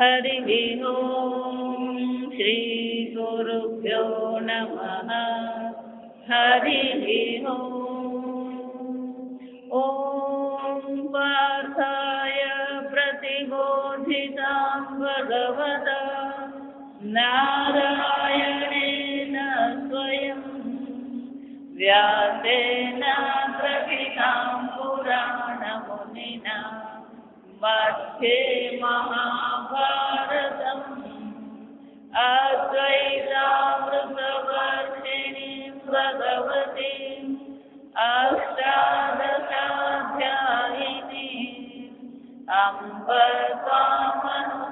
हरिः ओम् श्रीगुरुभ्यो नमः। हरिः ओम् पार्थाय प्रतिबोधितां भगवता नारायणेन स्वयं व्यासेन प्रथितां पुराणमुनिना मध्ये महाभारतम् अद्वैतामृतवर्षिणीं भगवतीम् अष्टादशाध्यायिनीम् अम्ब त्वामनुसन्दधामि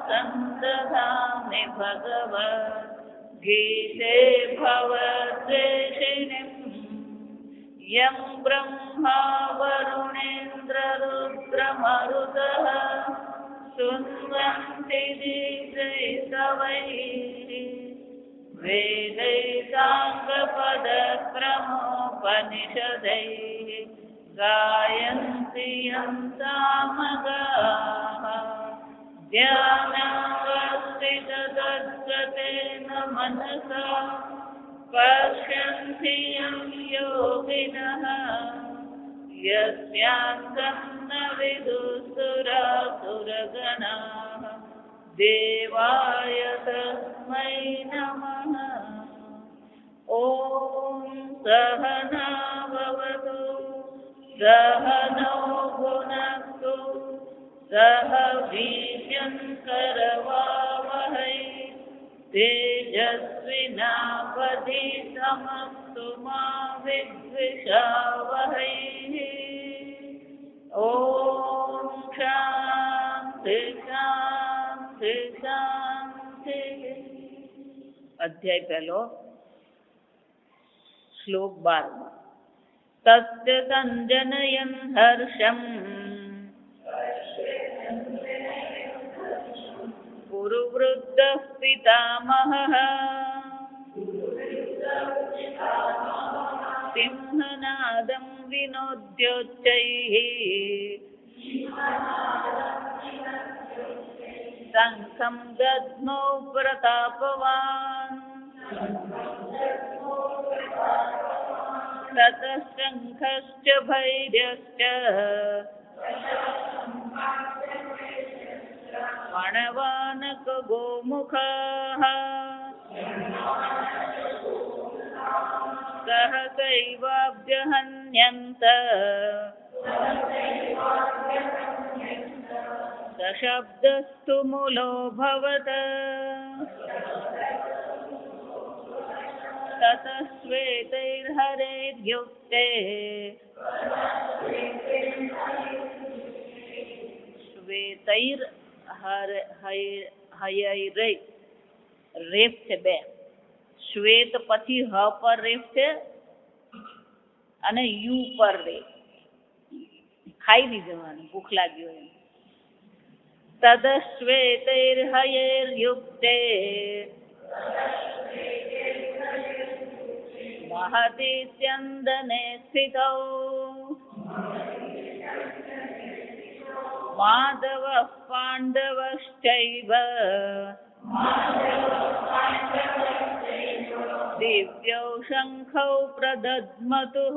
भगवद्गीते भवद्वेषिणीम् यं ब्रह्मा वरुणेन्द्ररुद्रमरुतः स्तुवन्ति दिव्यैस्तवैः वेदैसाङ्गपदक्रमोपनिषदैः गायन्ति यं सामगाः ध्यानावस्थिततद्गतेन मनसा पश्यन्ति यं योगिनः यस्यान्तं न विदुःसुरासुरगणाः देवाय तस्मै नमः। ॐ सहना भवतु सहनौ भुनक्तु सह वीर्यं करवावहै तेजस्विनावधीतमस्तु मा विद्विषावहै। ॐ शान्ति शान्ति शान्ति। अध्याय पहलो श्लोक 12। तस्य संजनयन् हर्षम् कुरुवृद्धः पितामहः सिंहनादं विनोद्योच्चैः शङ्खं दद्मौ प्रतापवान् ततः शङ्खश्च भैर्यश्च मणवानकगोमुखः सहसैवाभ्यहन्यन्त सशब्दस्तु मूलोऽभवत् ततः श्वेतैर्हरैर्युक्ते रेफ છે બે શ્વેત પછી હ પર રેફ છે અને યુ પર રેફ ખાઈ નહીં જવાનું ભૂખ લાગી હોય તદશ્વેતૈર્હયૈર્યુક્તે महति स्यन्दने स्थितौ माधवः पाण्डवश्चैव दिव्यौ शङ्खौ प्रदध्मतुः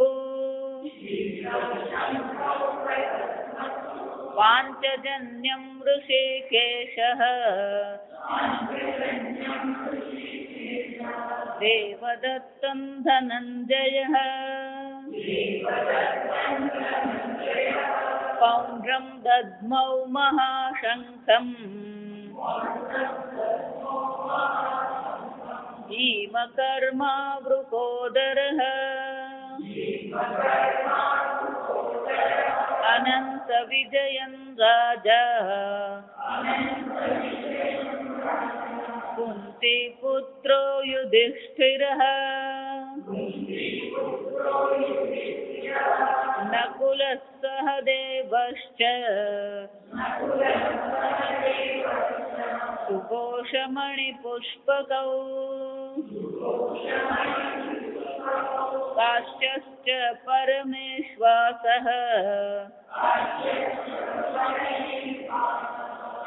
पाञ्चजन्यं ऋषिकेशः देवदत्तं धनञ्जयः पौण्ड्रं दद्मौ महाशङ्खम् भीमकर्मा वृकोदरः अनन्तविजयन् राजा कुन्तीपुत्रो युधिष्ठिरः नकुलः सहदेवश्च सुघोषमणिपुष्पकौ काश्यश्च परमेश्वासः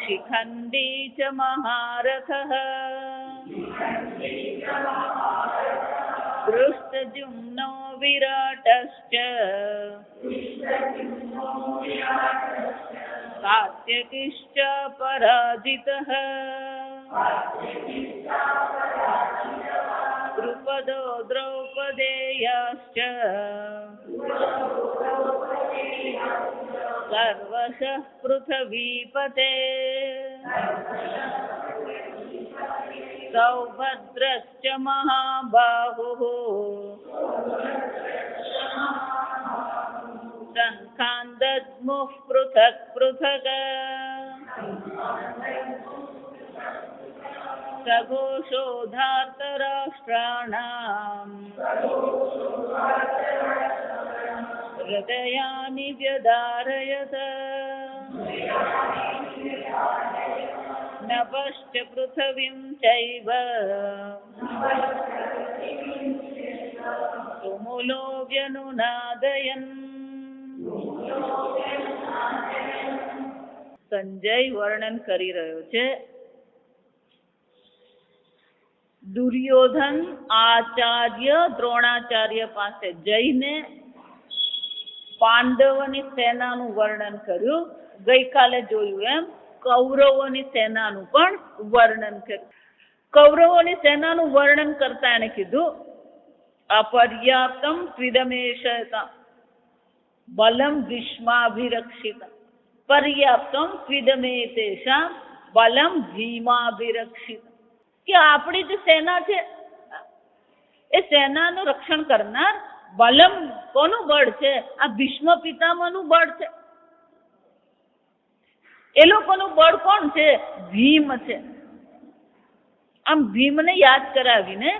शिखण्डी च महारथः दृष्टद्युम्नो विराटश्च सात्यकिश्च पराजितः द्रुपदो द्रौपदेयाश्च सर्वशः पृथिवीपते सौभद्रश्च महाबाहुः शङ्खान् दद्मुः पृथक् पृथक् सघोषोधार्तराष्ट्राणाम् हृदयानि व्यदारयत नभश्च पृथिवीं चैव तुमुलो व्यनुनादयन्। સંજય વર્ણન કરી રહ્યો છે દુર્યોધન આચાર્ય દ્રોણાચાર્ય પાસે જઈને પાંડવોની સેનાનું વર્ણન કર્યું. ગઈકાલે જોયું એમ કૌરવોની સેનાનું પણ વર્ણન કર્યું. કૌરવોની સેનાનું વર્ણન કરતા એને કીધું અપર્યાપ્તમ ત્વિદમેશતા બલમ ભીષ્માભિરક્ષિતા પર્યાપ્તમ ત્વિદમેતેષાં બલમ ભીમાભિરક્ષિતા કે આપણી જે સેના છે એ સેનાનું રક્ષણ કરનાર બલમ કોનું બળ છે? આ ભીષ્મ પિતામહનું બળ છે. એ લોકોનું બળ કોણ છે? ભીમ છે. આમ ભીમને યાદ કરાવીને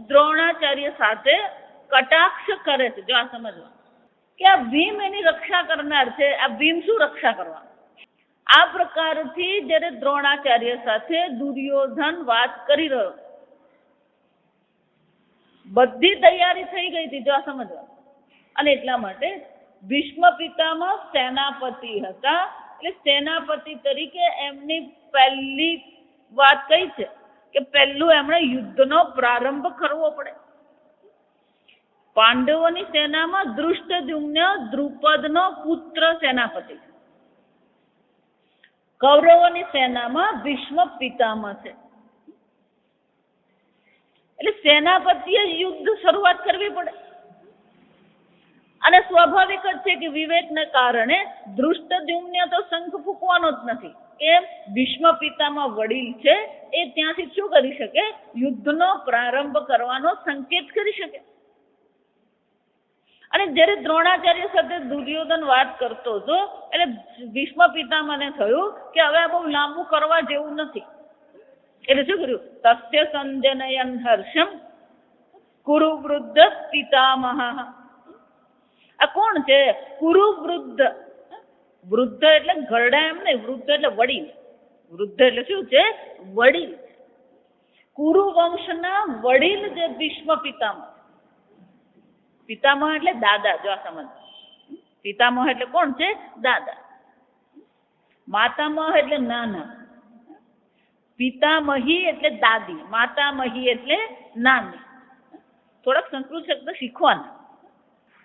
દ્રોણાચાર્ય સાથે કટાક્ષ કરે છે. જો આ સમજવા કે આ ભીમ એની રક્ષા કરનાર છે. આ ભીમ શું રક્ષા કરવા? આ પ્રકારથી જ્યારે દ્રોણાચાર્ય સાથે દુર્યોધન વાત કરી રહ્યો, બધી તૈયારી થઈ ગઈ હતી. જો આ સમજવા અને એટલા માટે ભીષ્મ પિતામહ સેનાપતિ હતા. એટલે સેનાપતિ તરીકે એમની પહેલી વાત કઈ છે કે પહેલું એમણે યુદ્ધનો પ્રારંભ કરવો પડે. પાંડવોની સેનામાં દૃષ્ટદ્યુમ્ન દ્રુપદનો પુત્ર સેનાપતિ, કૌરવોની સેનામાં ભીષ્મ પિતામહ છે. એટલે સેનાપતિએ યુદ્ધ શરૂઆત કરવી પડે અને સ્વાભાવિક જ છે કે વિવેકને કારણે દૃષ્ટદ્યુમ્ન તો શંખ ફૂંકવાનો જ નથી. કેમ? ભીષ્મ પિતામહ વડીલ છે, એ ત્યાંથી શું કરી શકે? યુદ્ધનો પ્રારંભ કરવાનો સંકેત કરી શકે. અને જ્યારે દ્રોણાચાર્ય સાથે દુર્યોધન વાત કરતો હતો એટલે ભીષ્મ પિતામહને થયું કે હવે આ બહુ લાંબુ કરવા જેવું નથી. એટલે શું કર્યું? તસ્ય સંજનયન હર્ષમ કુરુ વૃદ્ધ પિતામહ. આ કોણ છે? કુરુ વૃદ્ધ. વૃદ્ધ એટલે ઘરડા એમ નહીં, વૃદ્ધ એટલે વડીલ. વૃદ્ધ એટલે શું છે? વડીલ. કુરુ વંશના વડીલ જે ભીષ્મ પિતામહ. પિતામહ એટલે દાદા. જો આ સમજ, પિતામહ એટલે કોણ છે? દાદા. માતામહ એટલે નાના. પિતામહી એટલે દાદી, માતામહી એટલે નાની. થોડાક સંસ્કૃત શબ્દ શીખવાના.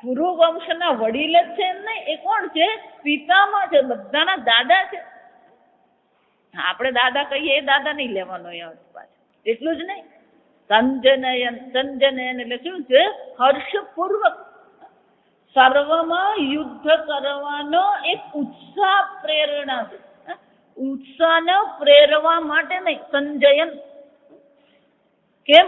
કુરુ વંશના વડીલ જ છે એમ નહીં, એ કોણ છે? પિતામહ છે, બધાના દાદા છે. આપણે દાદા કહીએ એ દાદા નહીં લેવાનો પાછું. એટલું જ નહીં, સંજનયન. સંજનયન એટલે શું છે? હર્ષપૂર્વક. સર્વમાં યુદ્ધ કરવાનો એક ઉત્સાહ પ્રેરણા છે. ઉત્સાહને પ્રેરવા માટે નહીં, સંજયન. કેમ?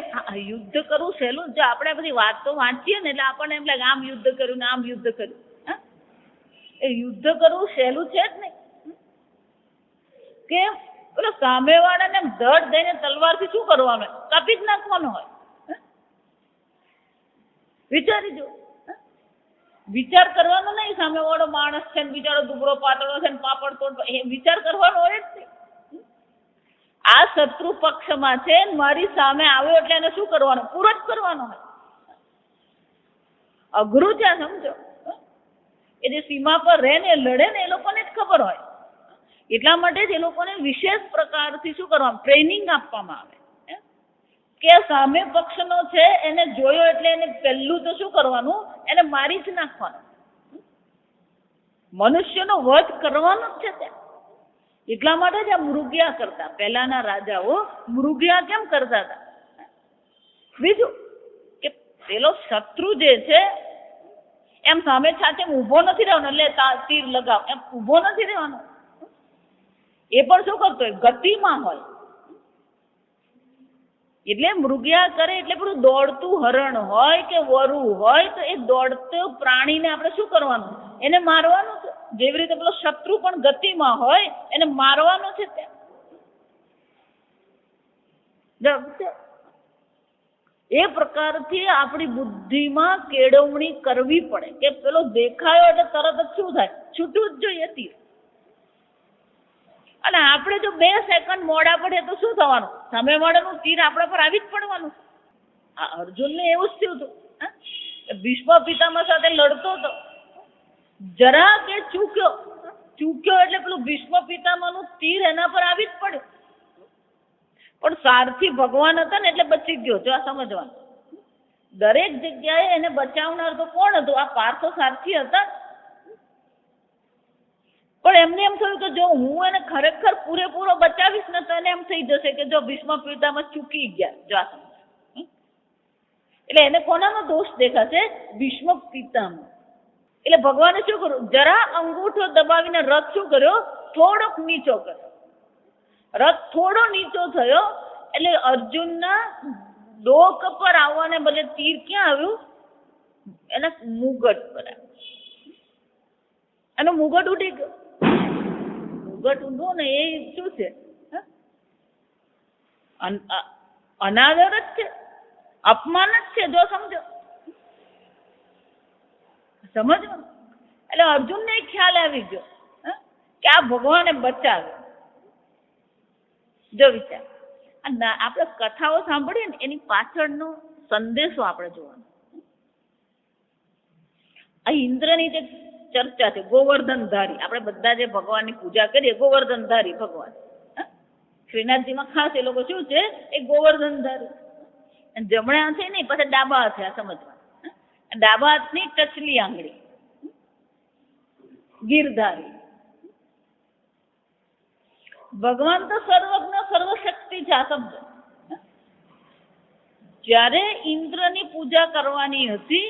યુદ્ધ કરવું સહેલું. જો આપણે બધી વાતો વાંચીએ ને એટલે આપણને એમ લાગે આમ યુદ્ધ કર્યું ને આમ યુદ્ધ કર્યું. એ યુદ્ધ કરવું સહેલું છે જ નહીં. કેમ? પેલો સામેવાળાને ધડ દઈને તલવારથી શું કરવાનું? કાપી જ નાખવાનો હોય. વિચારી જો, વિચાર કરવાનો નહીં. સામેવાળો માણસ છે ને બિચારો દુબળો પાતળો છે ને પાપડ તોડ, એ વિચાર કરવાનો હોય જ નહીં. આ શત્રુ પક્ષમાં છે, મારી સામે આવ્યો એટલે એને શું કરવાનું? પૂરો જ કરવાનો હોય. અઘરું છે, સમજો. એ જે સીમા પર રહે ને લડે ને એ લોકોને જ ખબર હોય એટલા માટે જ એ લોકોને વિશેષ પ્રકારથી શું કરવામાં, ટ્રેનિંગ આપવામાં આવે કે સામે પક્ષનો છે એને જોયો એટલે એને પહેલું તો શું કરવાનું, એને મારી જ નાખવાનું, મનુષ્યનો વધ કરવાનો જ છે ત્યાં. એટલા માટે જ આ મૃગ્યા કરતા, પહેલાના રાજાઓ મૃગ્યા કેમ કરતા હતા? બીજું કે પેલો શત્રુ જે છે એમ સામે છાતે ઊભો નથી રહેવાનો એટલે તીર લગાવ એમ ઊભો નથી રહેવાનો, એ પણ શું કરતો હોય, ગતિમાં હોય. એટલે મૃગ્યા કરે એટલે પેલું દોડતું હરણ હોય કે વરુ હોય તો એ દોડતું પ્રાણીને આપણે શું કરવાનું, એને મારવાનું છે. જેવી રીતે પેલો શત્રુ પણ ગતિમાં હોય એને મારવાનો છે ત્યાં. એ પ્રકારથી આપણી બુદ્ધિમાં કેળવણી કરવી પડે કે પેલો દેખાયો એટલે તરત જ શું થાય, છૂટવું જ જોઈએ તીર. અને આપણે જો 2 સેકન્ડ મોડા પડે તો શું થવાનું, સામેવાળાનું તીર આપણા પર આવી જ પડવાનું. આ અર્જુનને એવું જ થયું હતું. ભીષ્મ પિતામહ સાથે લડતો હતો, જરા કે ચૂક્યો એટલે પેલું ભીષ્મ પિતામહનું તીર એના પર આવી જ પડ્યું. પણ સારથી ભગવાન હતા ને એટલે બચી ગયો. જો આ સમજવાનું, દરેક જગ્યાએ એને બચાવનાર તો કોણ હતું, આ પાર્થો સારથી હતા. પણ એમને એમ થયું કે જો હું એને ખરેખર પૂરેપૂરો બચાવીશ ને તો એને એમ થઈ જશે કે જો ભીષ્મ પિતામહ ચૂકી ગયા. જો આ સમજ, એટલે એને કોનાનો દોષ દેખાશે, ભીષ્મ પિતામહ. એટલે ભગવાને શું કર્યું, જરા અંગૂઠો દબાવીને રથ શું કર્યો, થોડોક નીચો કર્યો. રથ થોડો નીચો થયો એટલે અર્જુનના ડોક પર આવવાને બદલે તીર ક્યાં આવ્યું, એના મુગટ પર આવ્યું. એનો મુગટ ઉડી ગયો. મુગટ ઊંધો ને એ શું છે, અનાદર જ છે, અપમાન જ છે. જો સમજો, સમજવાનું. એટલે અર્જુનને ખ્યાલ આવી ગયો કે આ ભગવાને બચાવ્યો. જો વિચાર, આપણે કથાઓ સાંભળીએ ને એની પાછળનો સંદેશો આપણે જોવાનો. આ ઇન્દ્રની જે ચર્ચા છે, ગોવર્ધનધારી, આપણે બધા જે ભગવાનની પૂજા કરીએ, ગોવર્ધનધારી ભગવાન. શ્રીનાથજીમાં ખાસ એ લોકો શું છે, એ ગોવર્ધનધારી. જમણા હાથે નહીં, પછી ડાબા હાથે. આ સમજવા, ડાબા હાથની ટચલી આંગળી, ગીરધારી. ભગવાન તો સર્વજ્ઞ સર્વશક્તિ છે. આ શબ્દ જ્યારે ઇન્દ્રની પૂજા કરવાની હતી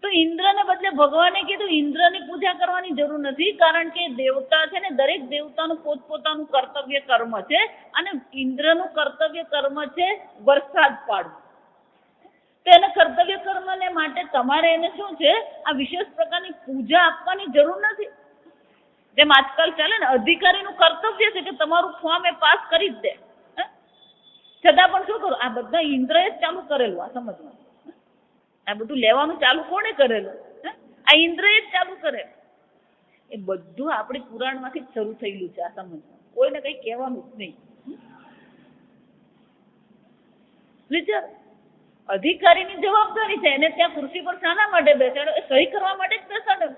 તો ઇન્દ્રને બદલે ભગવાને કીધું ઇન્દ્રની પૂજા કરવાની જરૂર નથી, કારણ કે દેવતા છે ને દરેક દેવતાનું પોતપોતાનું કર્તવ્ય કર્મ છે, અને ઇન્દ્રનું કર્તવ્ય કર્મ છે વરસાદ પાડવું. તો એને કર્તવ્ય કર્મને માટે તમારે એને શું છે, આ વિશેષ પ્રકારની પૂજા આપવાની જરૂર નથી. જેમ આજકાલ ચાલે ને, અધિકારીનું કર્તવ્ય છે કે તમારું ફોર્મ એ પાસ કરી જ દે, છતાં પણ શું કરું, આ બધા ઇન્દ્રએ જ ચાલુ કરેલું. આ સમજવાનું, આ બધું લેવાનું ચાલુ કોણે કરેલું, આ ઇન્દ્રએ જ ચાલુ કરેલું. એ બધું આપણી પુરાણમાંથી જ શરૂ થયેલું છે. આ સમજવાનું, કોઈને કઈ કહેવાનું જ નહીં. વિચાર, અધિકારીની જવાબદારી છે, એને ત્યાં ખુરશી પર શાના માટે બેસાડો, એ સહી કરવા માટે જ બેસાડો.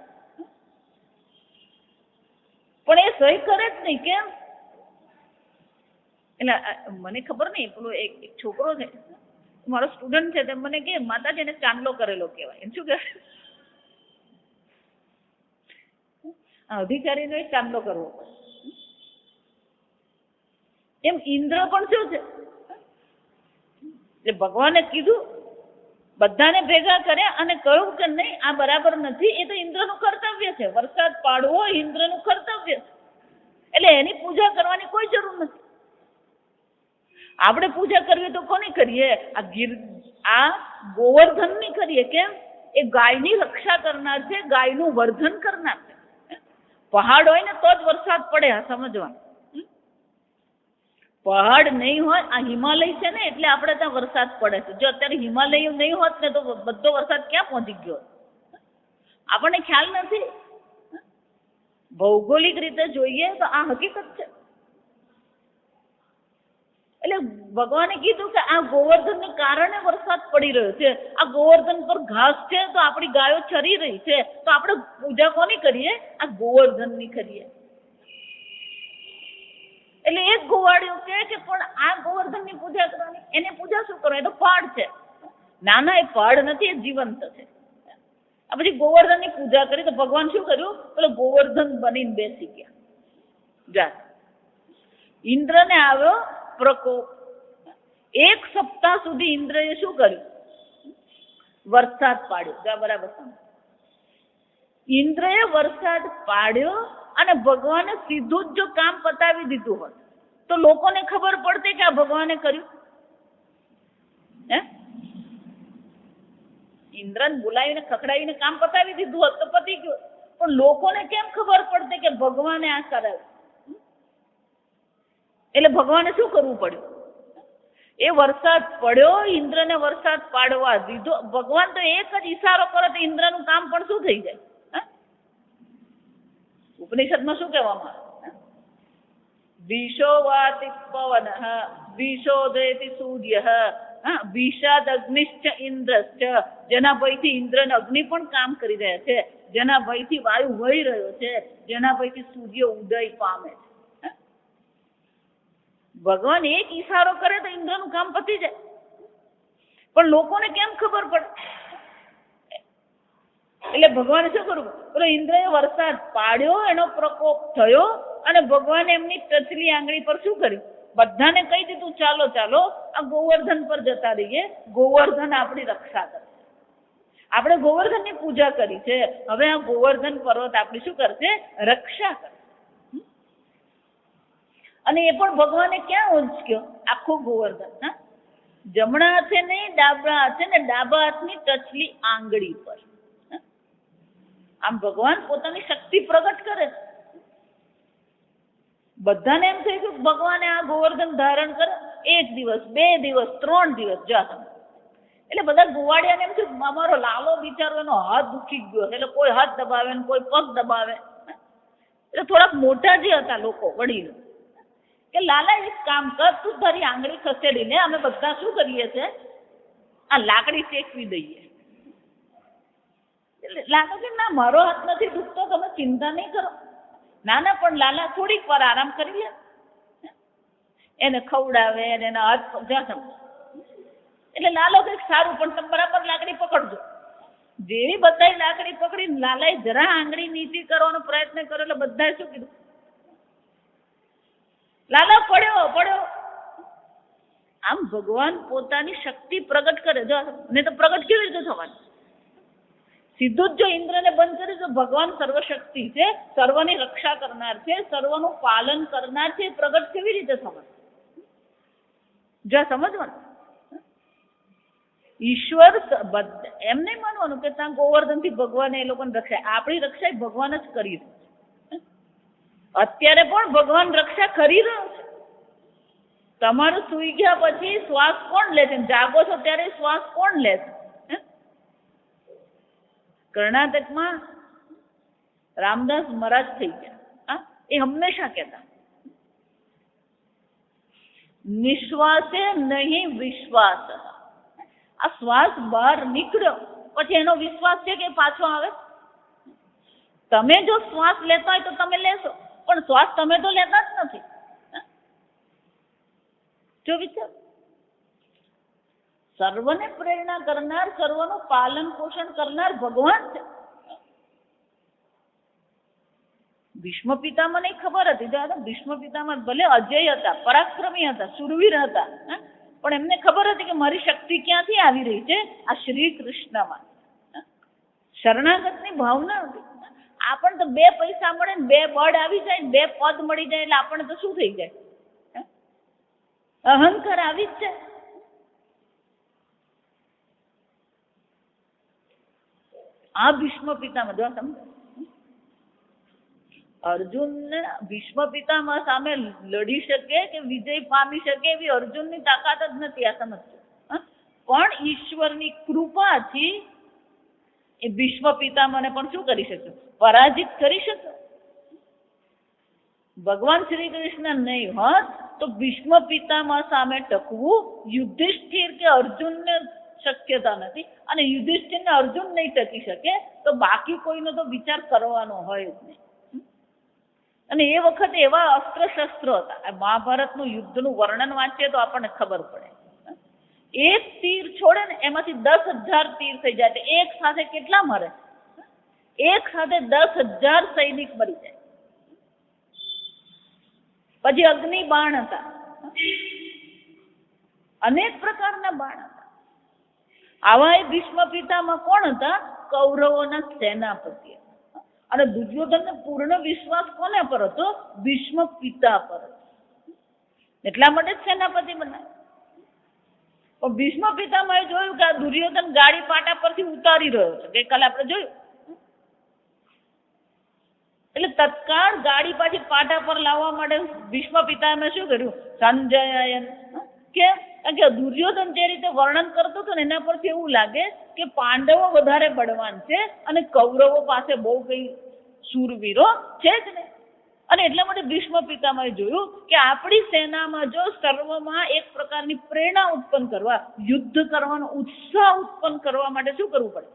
પણ એ સહી કરે જ નહીં. કેમ? એટલે મને ખબર નહીં, પેલો એક છોકરો છે, મારો સ્ટુડન્ટ છે, તે મને કે માતાજી એને ચાંદલો કરેલો કહેવાય. એમ શું કહેવાય? અધિકારીનો એક ચાંદલો કરવો પડે. એમ ઇન્દ્ર પણ શું છે, એટલે ભગવાને કીધું, બધાને ભેગા કર્યા અને કહ્યું કે નહીં, આ બરાબર નથી. એ તો ઇન્દ્રનું કર્તવ્ય છે, વરસાદ પાડવો ઇન્દ્રનું કર્તવ્ય છે. એટલે એની પૂજા કરવાની કોઈ જરૂર નથી. આપણે પૂજા કરવી તો કોની કરીએ, આ ગોવર્ધનની કરીએ. કેમ? એ ગાયની રક્ષા કરનાર છે, ગાયનું વર્ધન કરનાર છે. પહાડ હોય ને તો જ વરસાદ પડે. આ સમજવાનું, પહાડ નહીં હોય, આ હિમાલય છે ને એટલે આપણે ત્યાં વરસાદ પડે છે. જો અત્યારે હિમાલય નહીં હોત ને તો બધો વરસાદ ક્યાં પહોંચી ગયો, આપણને ખ્યાલ નથી. ભૌગોલિક રીતે જોઈએ તો આ હકીકત છે. એટલે ભગવાને કીધું કે આ ગોવર્ધનને કારણે વરસાદ પડી રહ્યો છે, આ ગોવર્ધન પર ઘાસ છે તો આપણી ગાયો ચરી રહી છે, તો આપણે પૂજા કોની કરીએ? આ ગોવર્ધનની કરીએ. એટલે એક ગોવાળિયો કે પણ આ ગોવર્ધનની પૂજા કરવાની, એને પૂજા શું કરો? એ તો પાડ છે. ના ના, એ પાડ નથી, એ જીવંત છે. આ પછી ગોવર્ધનની પૂજા કરી તો ભગવાન શું કર્યું? પેલો ગોવર્ધન બનીને બેસી ગયા. જા ઇન્દ્રને આવ્યો પ્રકોપ. 1 સપ્તાહ સુધી ઇન્દ્રએ શું કર્યું? વરસાદ પાડ્યો. જા બરાબર સમજ. ઇન્દ્રએ વરસાદ પાડ્યો અને ભગવાને સીધું જ જો કામ પતાવી દીધું હોત તો લોકોને ખબર પડતી કે આ ભગવાને કર્યું. હે, ઇન્દ્રને બોલાવીને ખખડાવીને કામ પતાવી દીધું હોત તો પતી ગયું. પણ લોકોને કેમ ખબર પડતી કે ભગવાને આ કરાવ્યું? એટલે ભગવાને શું કરવું પડ્યું? એ વરસાદ પડ્યો, ઇન્દ્રને વરસાદ પાડવા દીધો. ભગવાન તો એક જ ઈશારો કરે તો ઇન્દ્રનું કામ પણ શું થઈ જાય? ઉપનિષદમાં શું કહેવામાં આવે? વિશો વાતિ પવન, વિશોદયતિ સૂર્ય, વિષાદ અગ્નિશ્ચ ઇન્દ્રશ્ચ. જેના ભયથી ઇન્દ્રને અગ્નિ પણ કામ કરી રહ્યા છે, જેના ભયથી વાયુ વહી રહ્યો છે, જેના ભયથી સૂર્ય ઉદય પામે છે. ભગવાન એક ઈશારો કરે તો ઇન્દ્રનું કામ પતી જાય. પણ લોકોને કેમ ખબર પડે? એટલે ભગવાને શું કરવું? પેલો ઇન્દ્રએ વરસાદ પાડ્યો, એનો પ્રકોપ થયો અને ભગવાને એમની ટચલી આંગળી પર શું કર્યું? બધાને કહી દીધું ચાલો ચાલો આ ગોવર્ધન પર જતા રહીએ, ગોવર્ધન આપણી રક્ષા કરે. આપણે ગોવર્ધનની પૂજા કરી છે, હવે આ ગોવર્ધન પર્વત આપણી શું કરશે? રક્ષા કરશે. અને એ પણ ભગવાને ક્યાં ઉંચક્યો? આખું ગોવર્ધન જમણા હાથે નહીં, ડાબા હાથે ને ડાબા હાથની ટચલી આંગળી પર. આમ ભગવાન પોતાની શક્તિ પ્રગટ કરે. બધાને એમ થઈ ગયું ભગવાને આ ગોવર્ધન ધારણ કરે. 1 દિવસ, 2 દિવસ, 3 દિવસ જા. એટલે બધા ગોવાળિયાને એમ થયું અમારો લાલો બિચારો એનો હાથ દુખી ગયો. એટલે કોઈ હાથ દબાવે ને કોઈ પગ દબાવે. એટલે થોડાક મોટા જે હતા લોકો વડીલો કે લાલા એક કામ કર, તું તારી આંગળી ખસેડીને અમે બધા શું કરીએ છે? આ લાકડી શેકવી દઈએ. એટલે લાલો કે ના, મારો હાથ નથી દુખતો, તમે ચિંતા નહીં કરો. ના ના, પણ લાલા થોડીક વાર આરામ કરી લે. એને ખવડાવે અને એના હાથ જ્યાં. એટલે લાલો કંઈક સારું, પણ તમે બરાબર લાકડી પકડજો. જેવી બધાય લાકડી પકડી, લાલાએ જરા આંગળી નીચી કરવાનો પ્રયત્ન કર્યો એટલે બધાએ શું કીધું? લાલા પડ્યો પડ્યો. આમ ભગવાન પોતાની શક્તિ પ્રગટ કરે. જો ને તો પ્રગટ કેવી રીતે થવાની? સીધું જ જો ઇન્દ્રને બંધ કરે તો ભગવાન સર્વશક્તિ છે, સર્વની રક્ષા કરનાર છે, સર્વનું પાલન કરનાર છે, પ્રગટ કેવી રીતે થવાનું? જો સમજવાનું. ઈશ્વર એમ નહીં માનવાનું કે ત્યાં ગોવર્ધનથી ભગવાને એ લોકોને રક્ષા. આપણી રક્ષા ભગવાન જ કરી રહ્યું છે. અત્યારે પણ ભગવાન રક્ષા કરી રહ્યો છે. તમારું સુઈ ગયા પછી શ્વાસ કોણ લે છે? જાગો છો ત્યારે શ્વાસ કોણ લે છે? કર્ણાટકમાં રામદાસ મહારાજ થઈ ગયા. એ હંમેશા કહેતા નિશ્વાસે નહીં વિશ્વાસ. આ શ્વાસ બહાર નીકળ્યો પછી એનો વિશ્વાસ છે કે પાછો આવે? તમે જો શ્વાસ લેતા હોય તો તમે લેશો, પણ શ્વાસ તમે તો લેતા જ નથી. જો વિચાર, સર્વને પ્રેરણા કરનાર, સર્વનું પાલન પોષણ કરનાર ભગવાન છે. ભીષ્મ પિતામહને ખબર હતી. ભીષ્મ પિતામહ ભલે અજય હતા, પરાક્રમી હતા, શુરવીર હતા, પણ એમને ખબર હતી કે મારી શક્તિ ક્યાંથી આવી રહી છે? આ શ્રી કૃષ્ણમાં. શરણાગતની ભાવના હતી. આપણને તો 2 પૈસા મળે ને 2 બળ આવી જાય ને 2 પદ મળી જાય એટલે આપણને તો શું થઈ જાય? અહંકાર આવી જ જાય. આ ભીષ્મ પિતામહ જો સમજ, અર્જુન ભીષ્મ પિતામહ સામે લડી શકે કે વિજય પામી શકે એવી અર્જુનની તાકાત જ નથી. આ સમજજો. પણ ઈશ્વરની કૃપાથી એ ભીષ્મ પિતામહને પણ શું કરી શકે? પરાજિત કરી શકે. ભગવાન શ્રી કૃષ્ણ નહીં હોત તો ભીષ્મ પિતામહ સામે ટકવું યુધિષ્ઠિર કે અર્જુનને શક્યતા નથી, અને યુધિષ્ઠિરને અર્જુન નહીં ટકી શકે તો બાકી કોઈનો તો વિચાર કરવાનો હોય જ નહીં. અને એ વખતે એવા અસ્ત્ર શસ્ત્રો હતા. મહાભારતનું યુદ્ધનું વર્ણન વાંચીએ તો આપણને ખબર પડે. એક તીર છોડે ને એમાંથી 10,000 તીર થઈ જાય. એક સાથે કેટલા મરે? એક સાથે 10,000 સૈનિક મરી જાય. પછી અગ્નિ બાણ હતા, અનેક પ્રકારના બાણ હતા. આવા એ ભીષ્મ પિતામાં કોણ હતા? કૌરવોના સેનાપતિ. અને દુર્યોધનને પૂર્ણ વિશ્વાસ કોને પર હતો? ભીષ્મ પિતા પર. એટલા માટે જ સેનાપતિ બનાવ્યો. પણ ભીષ્મ પિતામહે જોયું કે આ દુર્યોધન ગાડી પાટા પરથી ઉતારી રહ્યો છે. ગઈકાલે આપણે જોયું. એટલે તત્કાળ ગાડી પાછી પાટા પર લાવવા માટે ભીષ્મ પિતામહે શું કર્યું? સંજયન. કેમ? કારણ કે દુર્યોધન જે રીતે વર્ણન કરતો હતો ને એના પરથી એવું લાગે કે પાંડવો વધારે બળવાન છે અને કૌરવો પાસે બહુ કઈ શૂરવીરો છે જ ને. અને એટલા માટે ભીષ્મ પિતામહે જોયું કે આપણી સેનામાં જો સર્વમાં એક પ્રકારની પ્રેરણા ઉત્પન્ન કરવા, યુદ્ધ કરવાનો ઉત્સાહ ઉત્પન્ન કરવા માટે શું કરવું પડે?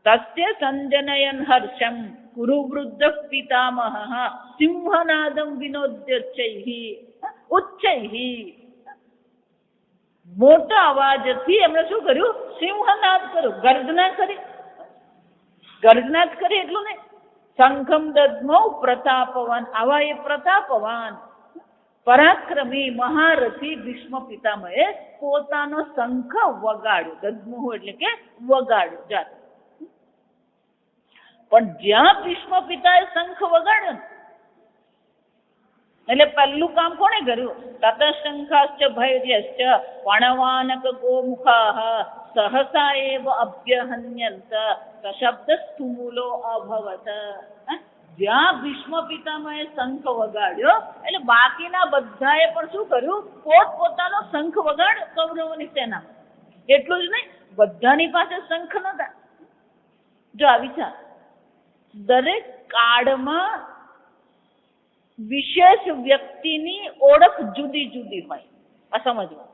તસ્ય સંજનયન હર્ષમ કુરુ વૃદ્ધ પિતામહ સિંહનાદમ ઉચ્ચૈઃ. મોટા અવાજથી એમણે શું કર્યું? સિંહનાદ કર્યો, ગર્જના કરી. ગર્જના જ કરી એટલું નહીં, શંખમ દદ્મૌ પ્રતાપવાન. આવા એ પ્રતાપવાન પરાક્રમી મહારથી ભીષ્મ પિતામહે પોતાનો શંખ વગાડ્યો. દદ્મૌ એટલે કે વગાડ્યો જાત. પણ જ્યાં ભીષ્મ પિતાએ શંખ વગાડ્યો એટલે પહેલું કામ કોણે કર્યું? તત શંખાશ્ચ ભૈર્યશ્ચ પણવાનક ગોમુખાઃ સહસા એવ અભ્યહન્યંત સશબ્દસ્તુમૂલો અભવત. જ્યાં ભીષ્મ પિતામહે શંખ વગાડ્યો એટલે બાકીના બધાએ પણ શું કર્યું? પોતપોતાનો શંખ વગાડ્યો. કૌરવોની સેના એટલું જ નહીં, બધાની પાસે શંખ નહોતા. જો આ વિચાર, દરેક કાળમાં વિશેષ વ્યક્તિની ઓળખ જુદી જુદી હોય. આ સમજવા.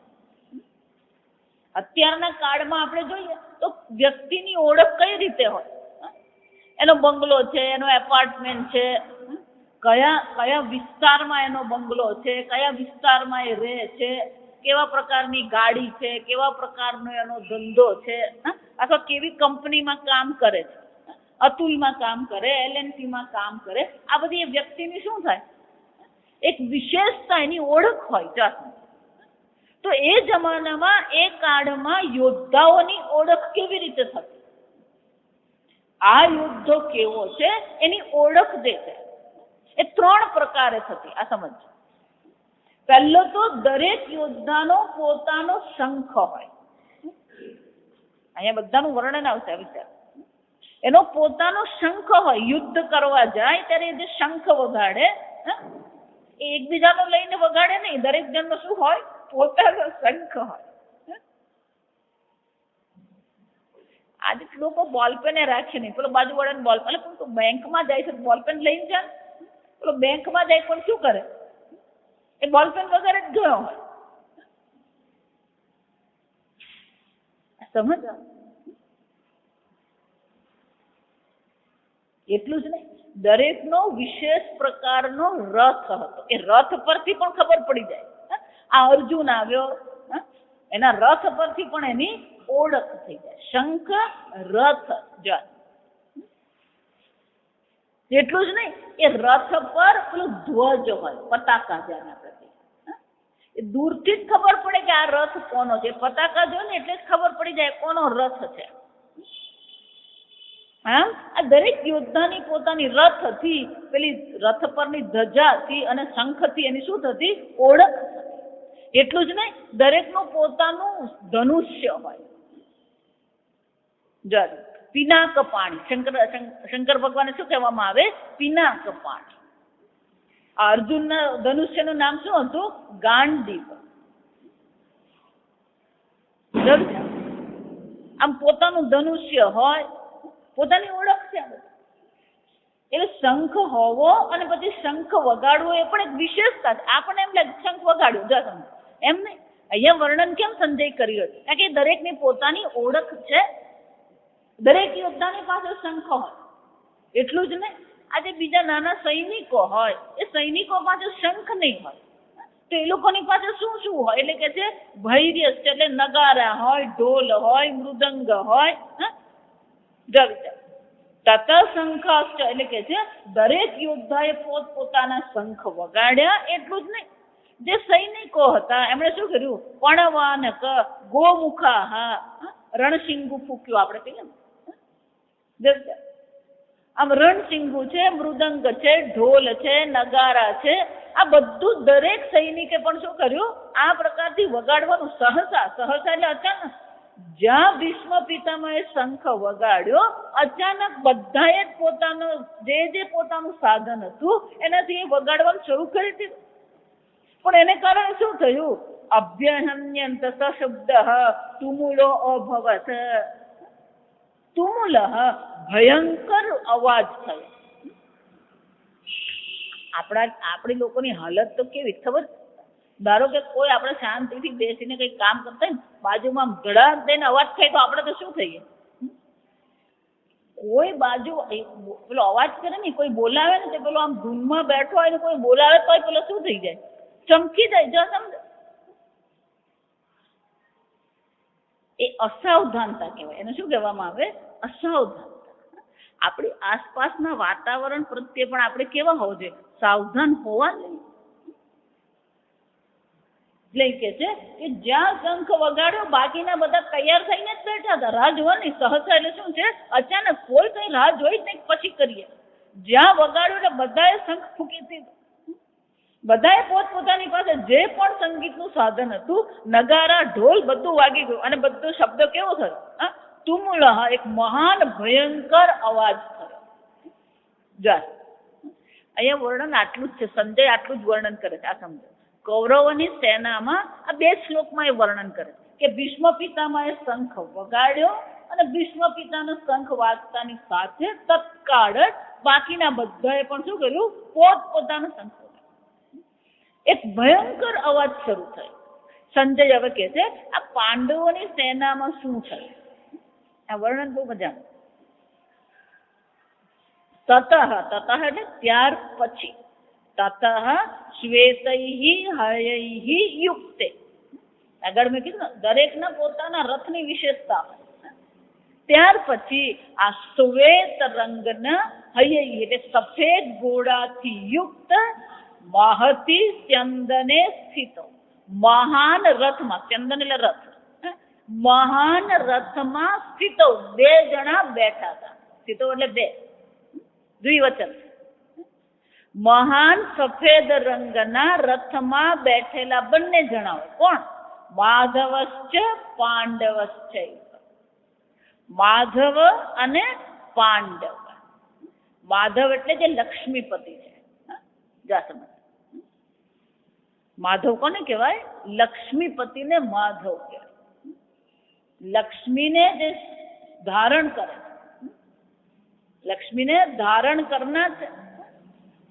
અત્યારના કાળમાં આપણે જોઈએ તો વ્યક્તિની ઓળખ કઈ રીતે હોય? એનો બંગલો છે, એનો એપાર્ટમેન્ટ છે, કયા વિસ્તારમાં એનો બંગલો છે, કયા વિસ્તારમાં એ રહે છે, કેવા પ્રકારની ગાડી છે, કેવા પ્રકારનો એનો ધંધો છે, અથવા કેવી કંપનીમાં કામ કરે છે, અતુલમાં કામ કરે, LNTમાં કામ કરે. આ બધી એ વ્યક્તિની શું થાય? એક વિશેષતા, એની ઓળખ હોય જાતની. તો એ જમાનામાં એ કાળમાં યોદ્ધાઓની ઓળખ કેવી રીતે થતી? આ યુદ્ધો કેવો છે એની ઓળખ દે છે. એ 3 પ્રકારે થતી. આ સમજ. પહેલો તો દરેક યોદ્ધાનો પોતાનો શંખ હોય. અહીંયા બધાનું વર્ણન આવશે. વિચાર, એનો પોતાનો શંખ હોય. યુદ્ધ કરવા જાય ત્યારે જે શંખ વગાડે એ એકબીજાનો લઈને વગાડે નહીં. દરેક જણનો શું હોય? પોતાનો શંખ હોય. આજે લોકો બોલપેન રાખે નહીં. પેલો બાજુવાળાને બોલપેન, એટલે પણ બેંકમાં જાય છે બોલપેન લઈને જાય. પેલો બેંકમાં જાય પણ શું કરે? એ બોલપેન વગર જ ગયો હોય. સમજ? એટલું જ નહીં, દરેકનો વિશેષ પ્રકારનો રથ હતો. એ રથ પરથી પણ ખબર પડી જાય. આ અર્જુન આવ્યો, એના રથ પરથી પણ એની ઓળખ થઈ જાય. શંખ, રથ, જાત. એટલું જ નહીં, એ રથ પર પેલું ધ્વજ હોય, પતાકા જેને આપણે કહીએ. એ દૂરથી જ ખબર પડે કે આ રથ કોનો છે. પતાકા જો ને એટલે જ ખબર પડી જાય કોનો રથ છે. હા, આ દરેક યોદ્ધાની પોતાની રથથી, પેલી રથ પરની ધજાથી અને શંખથી એની શું થતી? ઓળખ થતી. એટલું જ નહીં, દરેકનું પોતાનું ધનુષ્ય હોય. જળ, પિનાક પાણી. શંકર ભગવાનને શું કહેવામાં આવે? પિનાક પાણી. આ અર્જુનના ધનુષ્યનું નામ શું હતું? ગાંડીવ. આમ પોતાનું ધનુષ્ય હોય, પોતાની ઓળખ છે. એટલે શંખ હોવો અને પછી શંખ વગાડવો એ પણ એક વિશેષતા છે. આપણને એમ લાગે શંખ વગાડ્યો જા સમજ, એમ નહીં. અહીંયા વર્ણન કેમ સંજય કર્યું? કારણ કે દરેકની પોતાની ઓળખ છે. દરેક યોદ્ધાની પાસે શંખ હોય એટલું જ નહીં. આજે બીજા નાના સૈનિકો હોય, એ સૈનિકો પાસે શંખ નહીં હોય તો એ લોકોની પાસે શું શું હોય? એટલે કે છે ભૈર્ય, એટલે નગારા હોય, ઢોલ હોય, મૃદંગ હોય. તત શંખાશ્ચ એટલે કે છે દરેક યોદ્ધાએ પોતપોતાના શંખ વગાડ્યા. એટલું જ નહીં, જે સૈનિકો હતા એમણે શું કર્યું? પણવાનક ગોમુખા રણસિંગુ ફૂક્યું. આપણે કહીએ ને આમ રણસિંગુ છે, મૃદંગ છે, ઢોલ છે, નગારા છે, આ બધું દરેક સૈનિકે પણ શું કર્યું? આ પ્રકારથી વગાડવાનું. સહસા એટલે અચાનક. જ્યાં ભીષ્મ પિતામહે શંખ વગાડ્યો, અચાનક બધાએ જ પોતાનું જે પોતાનું સાધન હતું એનાથી એ વગાડવાનું શરૂ કરી દીધું. પણ એને કારણે શું થયું? અભ્યહન્યંત શબ્દ તુમુલો અભવત. તુમુલ ભયંકર અવાજ થયો. આપણી લોકોની હાલત તો કેવી ખબર? ધારો કે કોઈ આપણે શાંતિથી બેસીને કંઈક કામ કરતા હોય, બાજુમાં ધડાક દઈને અવાજ થાય તો આપણે તો શું થઈએ? કોઈ બાજુ પેલો અવાજ કરે ને, કોઈ બોલાવે ને, તે પેલો આમ ધૂનમાં બેઠો હોય ને કોઈ બોલાવે તો પેલો શું થઈ જાય? ચમકી જાય. જો સમજ, એ અસાવધાનતા કહેવાય. એને શું કહેવામાં આવે? અસાવધાનતા. આપણી આસપાસના વાતાવરણ પ્રત્યે પણ આપણે કેવા હોવા જોઈએ? સાવધાન હોવા જોઈએ. એટલે કે છે કે જ્યાં શંખ વગાડ્યો બાકીના બધા તૈયાર થઈને જ બેઠા હતા, રાહ જોવાની. સહસા એટલે શું છે? અચાનક. કોઈ કઈ રાહ જોઈ જ નહીં પછી કરીએ. જ્યાં વગાડ્યો એટલે બધાએ શંખ ફૂંકી દીધું. બધાએ પોતપોતાની પાસે જે પણ સંગીતનું સાધન હતું, નગારા, ઢોલ, બધું વાગી ગયું અને બધો શબ્દ કેવો થયો? તુમુલ, એક મહાન ભયંકર અવાજ થયો. જા અહીંયા વર્ણન આટલું જ છે. સંજય આટલું જ વર્ણન કરે છે. આ સમજો, કૌરવોની સેનામાં આ 2 શ્લોકમાં એ વર્ણન કરે કે ભીષ્મ પિતામહે શંખ વગાડ્યો અને ભીષ્મ પિતાનો શંખ વાગતાની સાથે તત્કાળ જ બાકીના બધાએ પણ શું કર્યું? પોતપોતાનો શંખ વગાડ્યો. એક ભયંકર અવાજ શરૂ થયો. સંજય હવે કહે છે આ પાંડવોની સેનામાં શું થયું? આ વર્ણન બહુ મજાનું. તતઃ એટલે ત્યાર પછી. તતઃ શ્વેતૈઃ હયૈઃ યુક્તે. આગળ મેં કીધું દરેકના પોતાના રથની વિશેષતા હોય. ત્યાર પછી આ શ્વેત રંગના હયૈઃ એટલે સફેદ ઘોડાથી યુક્ત મહતી સ્યંદને સ્થિતો. મહાન રથમાં, સ્યંદન એટલે રથ, મહાન રથમાં સ્થિતો 2 જણા બેઠા હતા. સ્થિતો એટલે 2, દ્વિવચન. મહાન સફેદ રંગના રથમાં બેઠેલા બંને જણાઓ કોણ? માધવશ્ચ પાંડવશ્ચ. માધવ અને પાંડવ. માધવ એટલે જે લક્ષ્મીપતિ છે. જા સમજ. માધવ કોને કહેવાય? લક્ષ્મીપતિને માધવ કહેવાય. લક્ષ્મીને જે ધારણ કરે, લક્ષ્મીને ધારણ કરનાર છે.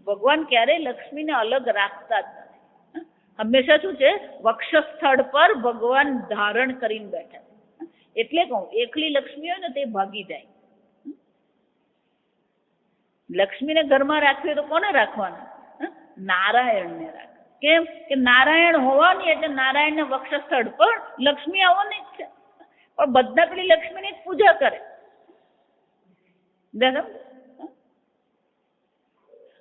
ભગવાન ક્યારેય લક્ષ્મીને અલગ રાખતા જ નથી. હંમેશા શું છે? વક્ષસ્થળ પર ભગવાન ધારણ કરીને બેઠા છે. એટલે કહું, એકલી લક્ષ્મી હોય ને તે ભાગી જાય. લક્ષ્મીને ઘરમાં રાખવી તો કોને રાખવાના? નારાયણને રાખ. કેમ કે નારાયણ હોવાની એટલે નારાયણને વક્ષસ્થળ પર લક્ષ્મી આવવાની જ છે. પણ બધા પેલી લક્ષ્મીની જ પૂજા કરે.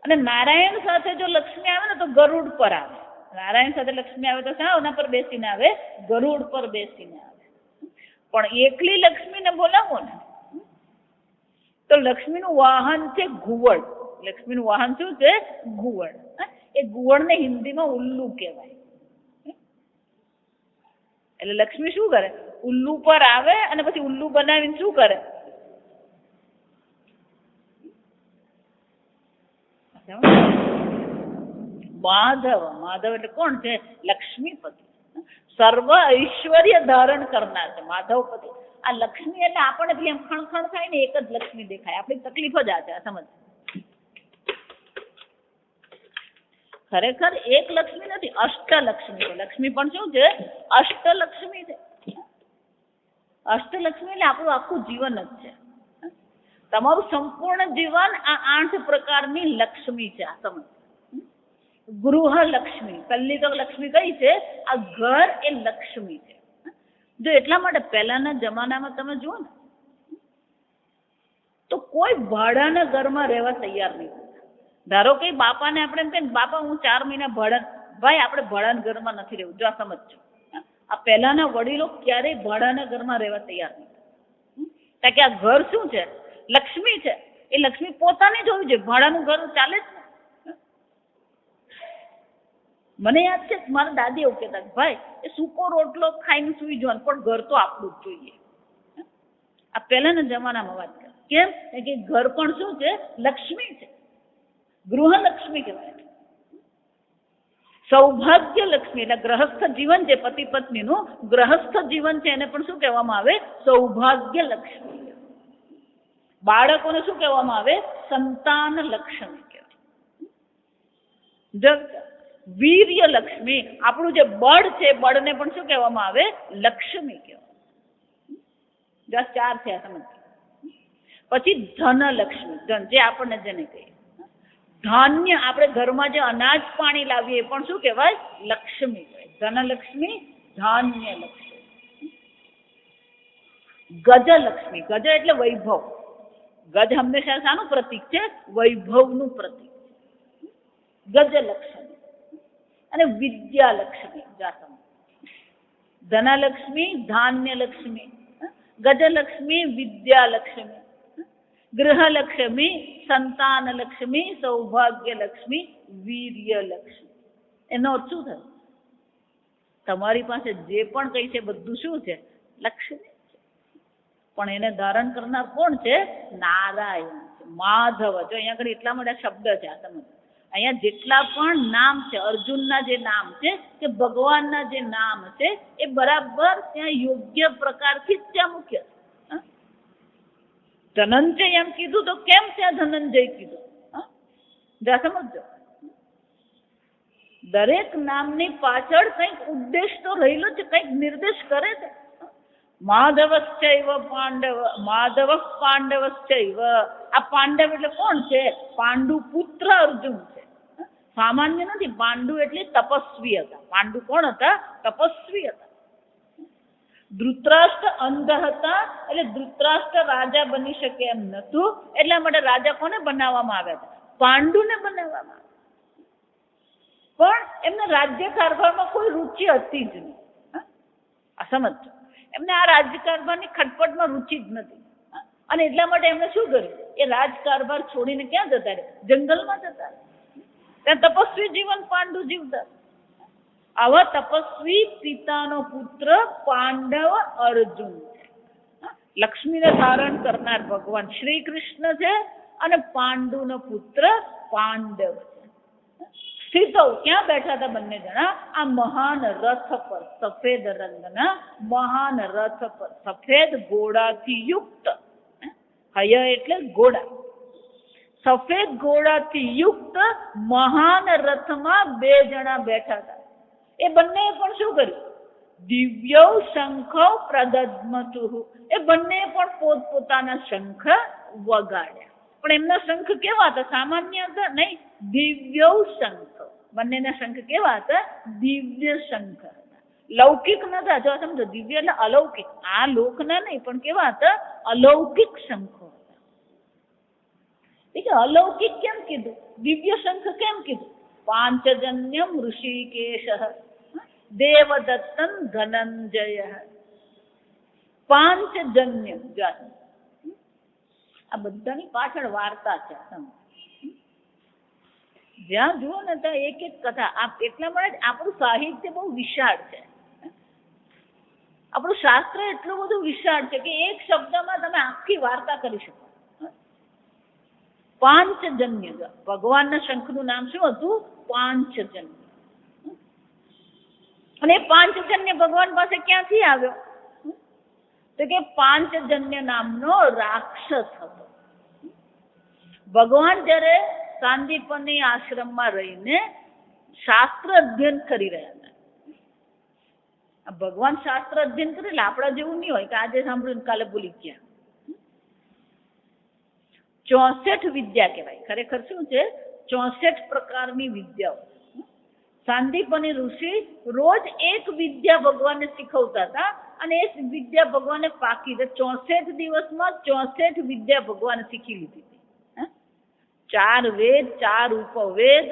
અને નારાયણ સાથે જો લક્ષ્મી આવે ને તો ગરુડ પર આવે. નારાયણ સાથે લક્ષ્મી આવે તો શાના પર બેસીને આવે? ગરુડ પર બેસીને આવે. પણ એકલી લક્ષ્મીને બોલાવો ને તો લક્ષ્મીનું વાહન છે ઘુવડ. લક્ષ્મીનું વાહન શું છે? ઘુવડ. એ ઘુવડને હિન્દીમાં ઉલ્લુ કહેવાય. એટલે લક્ષ્મી શું કરે? ઉલ્લુ પર આવે અને પછી ઉલ્લુ બનાવીને શું કરે? માધવ. માધવ એટલે કોણ છે? લક્ષ્મીપતિ. સર્વ ઐશ્વર્ય ધારણ કરનાર છે માધવપતિ. આ લક્ષ્મી એટલે આપણને એમ ખણખણ થાય ને એક જ લક્ષ્મી દેખાય. આપણી તકલીફ જ આ છે. સમજ ખરેખર એક લક્ષ્મી નથી, અષ્ટલક્ષ્મી છે. લક્ષ્મી પણ શું છે? અષ્ટલક્ષ્મી છે. અષ્ટલક્ષ્મી એટલે આપણું આખું જીવન જ છે. તમારું સંપૂર્ણ જીવન આ 8 પ્રકારની લક્ષ્મી છે. આ સમજ. ગૃહલક્ષ્મી, પહેલી તો લક્ષ્મી કઈ છે? આ ઘર એ લક્ષ્મી છે. જો એટલા માટે પહેલાના જમાનામાં તમે જુઓ ને તો કોઈ ભાડાના ઘરમાં રહેવા તૈયાર નહીં. ધારો કે બાપાને આપણે એમ કહીએ, બાપા હું 4 મહિના ભાડા, ભાઈ આપણે ભાડાના ઘરમાં નથી રહેવું. જો આ સમજજો, આ પહેલાના વડીલો ક્યારેય ભાડાના ઘરમાં રહેવા તૈયાર નહીં. કારણ કે આ ઘર શું છે? લક્ષ્મી છે. એ લક્ષ્મી પોતાની જ હોવી જોઈએ. ભાડાનું ઘર ચાલે જ ને. મને યાદ છે મારા દાદી એવું કહેતા, ભાઈ એ સૂકો રોટલો ખાઈને સુઈ જવાનું, પણ ઘર તો આપણું જ જોઈએ. આ પહેલાના જમાનામાં વાત કરે. કેમ કે ઘર પણ શું છે? લક્ષ્મી છે. ગૃહલક્ષ્મી કહેવાય. સૌભાગ્ય લક્ષ્મી એટલે ગ્રહસ્થ જીવન છે, પતિ પત્નીનું ગ્રહસ્થ જીવન છે, એને પણ શું કહેવામાં આવે? સૌભાગ્ય લક્ષ્મી. બાળકોને શું કહેવામાં આવે? સંતાન લક્ષ્મી કહેવાય. વીર્ય લક્ષ્મી, આપણું જે બળ છે, બળને પણ શું કહેવામાં આવે? લક્ષ્મી કહેવાય. 4 થયા સમજ. પછી ધનલક્ષ્મી, ધન જે આપણને જેને કહીએ. ધાન્ય, આપણે ઘરમાં જે અનાજ પાણી લાવીએ એ પણ શું કહેવાય? લક્ષ્મી કહેવાય. ધનલક્ષ્મી, ધાન્ય લક્ષ્મી. ગજલક્ષ્મી, ગજ એટલે વૈભવ. ગજ હંમેશા શાનું પ્રતીક છે? વૈભવનું પ્રતીક. ગજલક્ષ્મી. અને વિદ્યાલક્ષ્મી. ધનલક્ષ્મી, ધાન્યલક્ષ્મી, ગજલક્ષ્મી, વિદ્યાલક્ષ્મી, ગૃહલક્ષ્મી, સંતાનલક્ષ્મી, સૌભાગ્યલક્ષ્મી, વીર્યલક્ષ્મી. એનો અર્થ શું થાય? તમારી પાસે જે પણ કઈ છે બધું શું છે? લક્ષ્મી છે. પણ એને ધારણ કરનાર કોણ છે? નારાયણ છે, માધવ. જો અહીંયા આગળ એટલા માટે શબ્દ છે. આ સમજ. અહીંયા જેટલા પણ નામ છે, અર્જુનના જે નામ છે કે ભગવાનના જે નામ છે એ બરાબર ત્યાં યોગ્ય પ્રકારથી જ ત્યાં મુખ્ય છે. ધનંજય એમ કીધું તો કેમ ત્યાં ધનંજય કીધું? જા સમજો. દરેક નામની પાછળ કંઈક ઉદ્દેશ તો રહેલો છે, કંઈક નિર્દેશ કરે છે. માધવશ્ચૈવ પાંડવ, માધવ પાંડવશ્ચૈવ. આ પાંડવ એટલે કોણ છે? પાંડુ પુત્ર અર્જુન છે. સામાન્ય નથી. પાંડુ એટલે તપસ્વી હતા. પાંડુ કોણ હતા? તપસ્વી હતા. ધૃતરાષ્ટ્ર અંધ હતા, એટલે ધૃતરાષ્ટ્ર રાજા બની શકે એમ નતું. એટલા માટે રાજા કોને બનાવવામાં આવ્યા હતા? પાંડુને બનાવવામાં આવ્યા. પણ એમને રાજ્ય કારભારમાં કોઈ રુચિ હતી જ નહીં. આ સમજો. એમને આ રાજ્ય કારભારની ખટપટમાં રુચિ જ નથી. અને એટલા માટે એમને શું કર્યું? એ રાજકારભાર છોડીને ક્યાં જતા રહે? જંગલમાં જતા રહે. ત્યાં તપસ્વી જીવન પાંડુ જીવતા. આવા તપસ્વી પિતાનો પુત્ર પાંડવ અર્જુન છે. લક્ષ્મીને ધારણ કરનાર ભગવાન શ્રી કૃષ્ણ છે અને પાંડુનો પુત્ર પાંડવ છે. સ્થિતો ક્યાં બેઠા હતા બંને જણા? આ મહાન રથ પર, સફેદ રંગના મહાન રથ પર, સફેદ ઘોડાથી યુક્ત. હય એટલે ઘોડા. સફેદ ઘોડાથી યુક્ત મહાન રથમાં 2 જણા બેઠા હતા. એ બંને પણ શું કર્યું? દિવ્ય શંખ પ્રદધ્મતુઃ. એ બંને પણ પોતપોતાના શંખ વગાડ્યા. પણ એમના શંખ કેવા હતા? સામાન્ય હતા નહીં, દિવ્ય શંખ. બંનેના શંખ કેવા હતા? દિવ્ય શંખ હતા. લૌકિક નતા. જો સમજો, દિવ્ય એટલે અલૌકિક. આ લોકના નહીં, પણ કેવા હતા? અલૌકિક શંખો હતા. અલૌકિક કેમ કીધું? દિવ્ય શંખ કેમ કીધું? પાંચજન્યમ ઋષિકેશ દેવદત્તમ ધનંજય. પાંચજન્ય. આ બધાની પાછળ વાર્તા છે. જ્યાં જુઓ ને ત્યાં એક એક કથા. એટલા માટે આપણું સાહિત્ય બહુ વિશાળ છે. આપણું શાસ્ત્ર એટલું બધું વિશાળ છે કે એક શબ્દમાં તમે આખી વાર્તા કરી શકો. પાંચજન્ય. ભગવાનના શંખનું નામ શું હતું? પાંચજન્ય. અને એ પાંચજન્ય ભગવાન પાસે ક્યાંથી આવ્યો? તો કે પાંચજન્ય નામનો રાક્ષસ હતો. ભગવાન જ્યારે સાંદીપની આશ્રમમાં રહીને શાસ્ત્ર અધ્યયન કરી રહ્યા હતા. ભગવાન શાસ્ત્ર અધ્યયન કરે એટલે આપણા જેવું નહીં હોય કે આજે સાંભળ્યું કાલે ભૂલી ગયા. 64 વિદ્યા કહેવાય. ખરેખર શું છે? 64 પ્રકારની વિદ્યાઓ. સાંદીપની ઋષિ રોજ એક વિદ્યા ભગવાનને શીખવતા હતા અને એ વિદ્યા ભગવાનને પાકી 64 દિવસમાં 64 વિદ્યા ભગવાને શીખી લીધી હતી. 4 વેદ, 4 ઉપવેદ,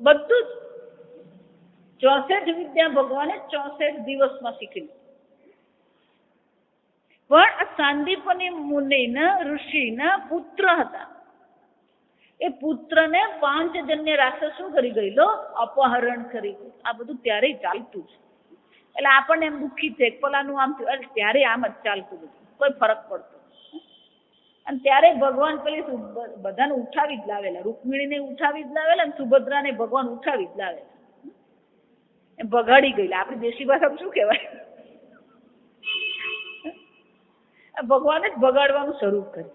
બધું જ 64 વિદ્યા ભગવાને 64 દિવસમાં શીખી લીધી. પણ આ સાંદીપની મુનિના ઋષિના પુત્ર હતા. એ પુત્રને 5 જન્ય રાક્ષસ શું કરી ગયેલો? અપહરણ કરી ગયો. આ બધું ત્યારે ચાલતું છે. એટલે આપણને એમ દુઃખી છે પેલાનું આમ થયું, ત્યારે આમ જ ચાલતું બધું, કોઈ ફરક પડતો. અને ત્યારે ભગવાન પેલી બધાને ઉઠાવી જ લાવેલા, રૂકમિણીને ઉઠાવી જ લાવેલા અને સુભદ્રાને ભગવાન ઉઠાવી જ લાવેલા, એમ ભગાડી ગયેલા. આપણી દેશી ભાષામાં શું કહેવાય? ભગવાને જ ભગાડવાનું શરૂ કર્યું.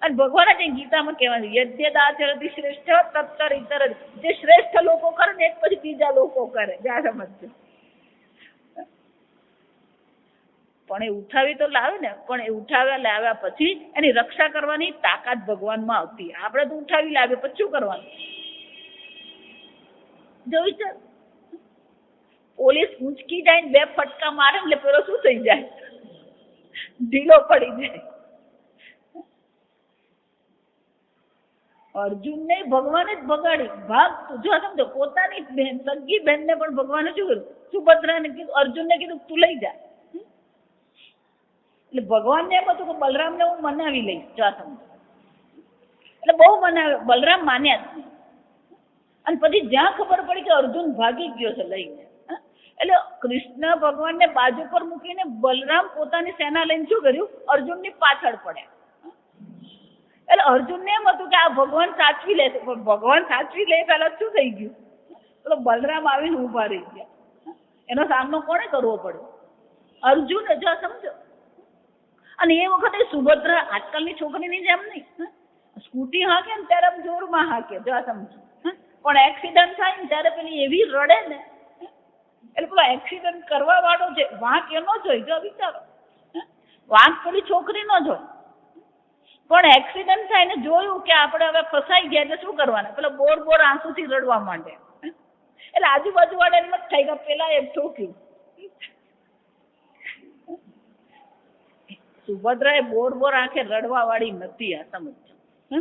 અને ભગવાને જે ગીતામાં કહેવાનું, યદ્યદાચરતિ શ્રેષ્ઠ તત્તર ઇતર, જે શ્રેષ્ઠ લોકો કરે ને એક પછી બીજા લોકો કરે. જ્યાં સમજજો. પણ એ ઉઠાવી તો લાવે ને, પણ એ ઉઠાવ્યા લાવ્યા પછી એની રક્ષા કરવાની તાકાત ભગવાનમાં આવતી. આપણે તો ઉઠાવી લાવીએ પછી શું કરવાનું? જો વિચાર, પોલીસ ઊંચકી જાય ને 2 ફટકા મારે એટલે પેલો શું થઈ જાય? ઢીલો પડી જાય. અર્જુનને ભગવાને જ ભગાડી. ભાગ જો સમજો, પોતાની બહેન, સગી બહેનને પણ ભગવાને શું કર્યું? સુભદ્રાને કીધું, અર્જુનને કીધું તું લઈ જા. એટલે ભગવાનને એમ હતું કે બલરામને હું મનાવી લઈશ. જો સમજો, એટલે બહુ મનાવે. બલરામ માન્યા જ નહીં. અને પછી જ્યાં ખબર પડી કે અર્જુન ભાગી ગયો છે લઈને, એટલે કૃષ્ણ ભગવાનને બાજુ પર મૂકીને બલરામ પોતાની સેના લઈને શું કર્યું? અર્જુનની પાછળ પડ્યા. એટલે અર્જુનને એમ હતું કે આ ભગવાન સાચવી લેશે, પણ ભગવાન સાચવી લે પહેલા શું થઈ ગયું? એટલે બલરામ આવીને ઉભા રહી ગયા. એનો સામનો કોને કરવો પડ્યો? અર્જુન. જો સમજો. અને એ વખતે સુભદ્રા આજકાલની છોકરીની જેમ નહીં, સ્કૂટી હાકે ને ત્યારે જોરમાં હાકે. જો સમજો. પણ એક્સિડન્ટ થાય ને ત્યારે પેલી એવી રડે ને, એટલે પેલો એક્સિડન્ટ કરવા વાળો છે વાંક એનો જોઈ. જો વિચારો, વાંક પેલી છોકરી નો જોઈ. પણ એક્સિડન્ટ થાય ને જોયું કે આપણે હવે ફસાઈ ગયા એટલે શું કરવાના? પેલા બોર આંસુથી રડવા માંડે. એટલે આજુબાજુ વાળા એમ જ થઈ ગયા, પેલા એમ ઠોક્યું. સુભદ્રા એ બોર આંખે રડવા વાળી નથી. આ સમજો.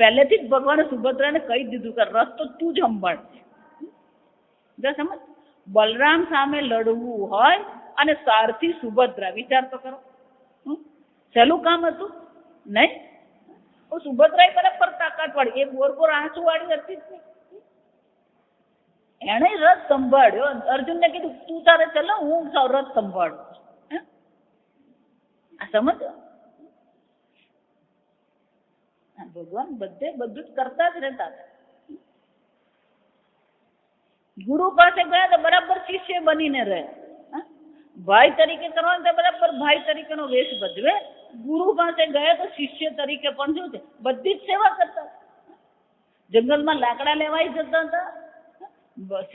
પહેલેથી જ ભગવાને સુભદ્રાને કહી દીધું કે રસ્તો તું જ સંભાળજે. જો સમજ, બલરામ સામે લડવું હોય અને સારથી સુભદ્રા, વિચાર તો કરો. સહેલું કામ હતું નહીં. સુભદ્રા બરાબર તાકાત વાળી, એ બોર આંસુ વાળી હતી જ નહીં. એને રથ સંભાળ્યો. અર્જુનને કીધું તું તારે ચલો, હું રથ સંભાળું. આ સમજ, ભગવાન બધું જ કરતા જ રહેતા હતા. ગુરુ પાસે ગયા તો બરાબર શિષ્ય બનીને રહે. ભાઈ તરીકે કરવાનું તો બરાબર ભાઈ તરીકેનો વેશ ભજવે. ગુરુ પાસે ગયા તો શિષ્ય તરીકે પણ શું છે, બધી જ સેવા કરતા. જંગલમાં લાકડા લેવાઈ જતા હતા,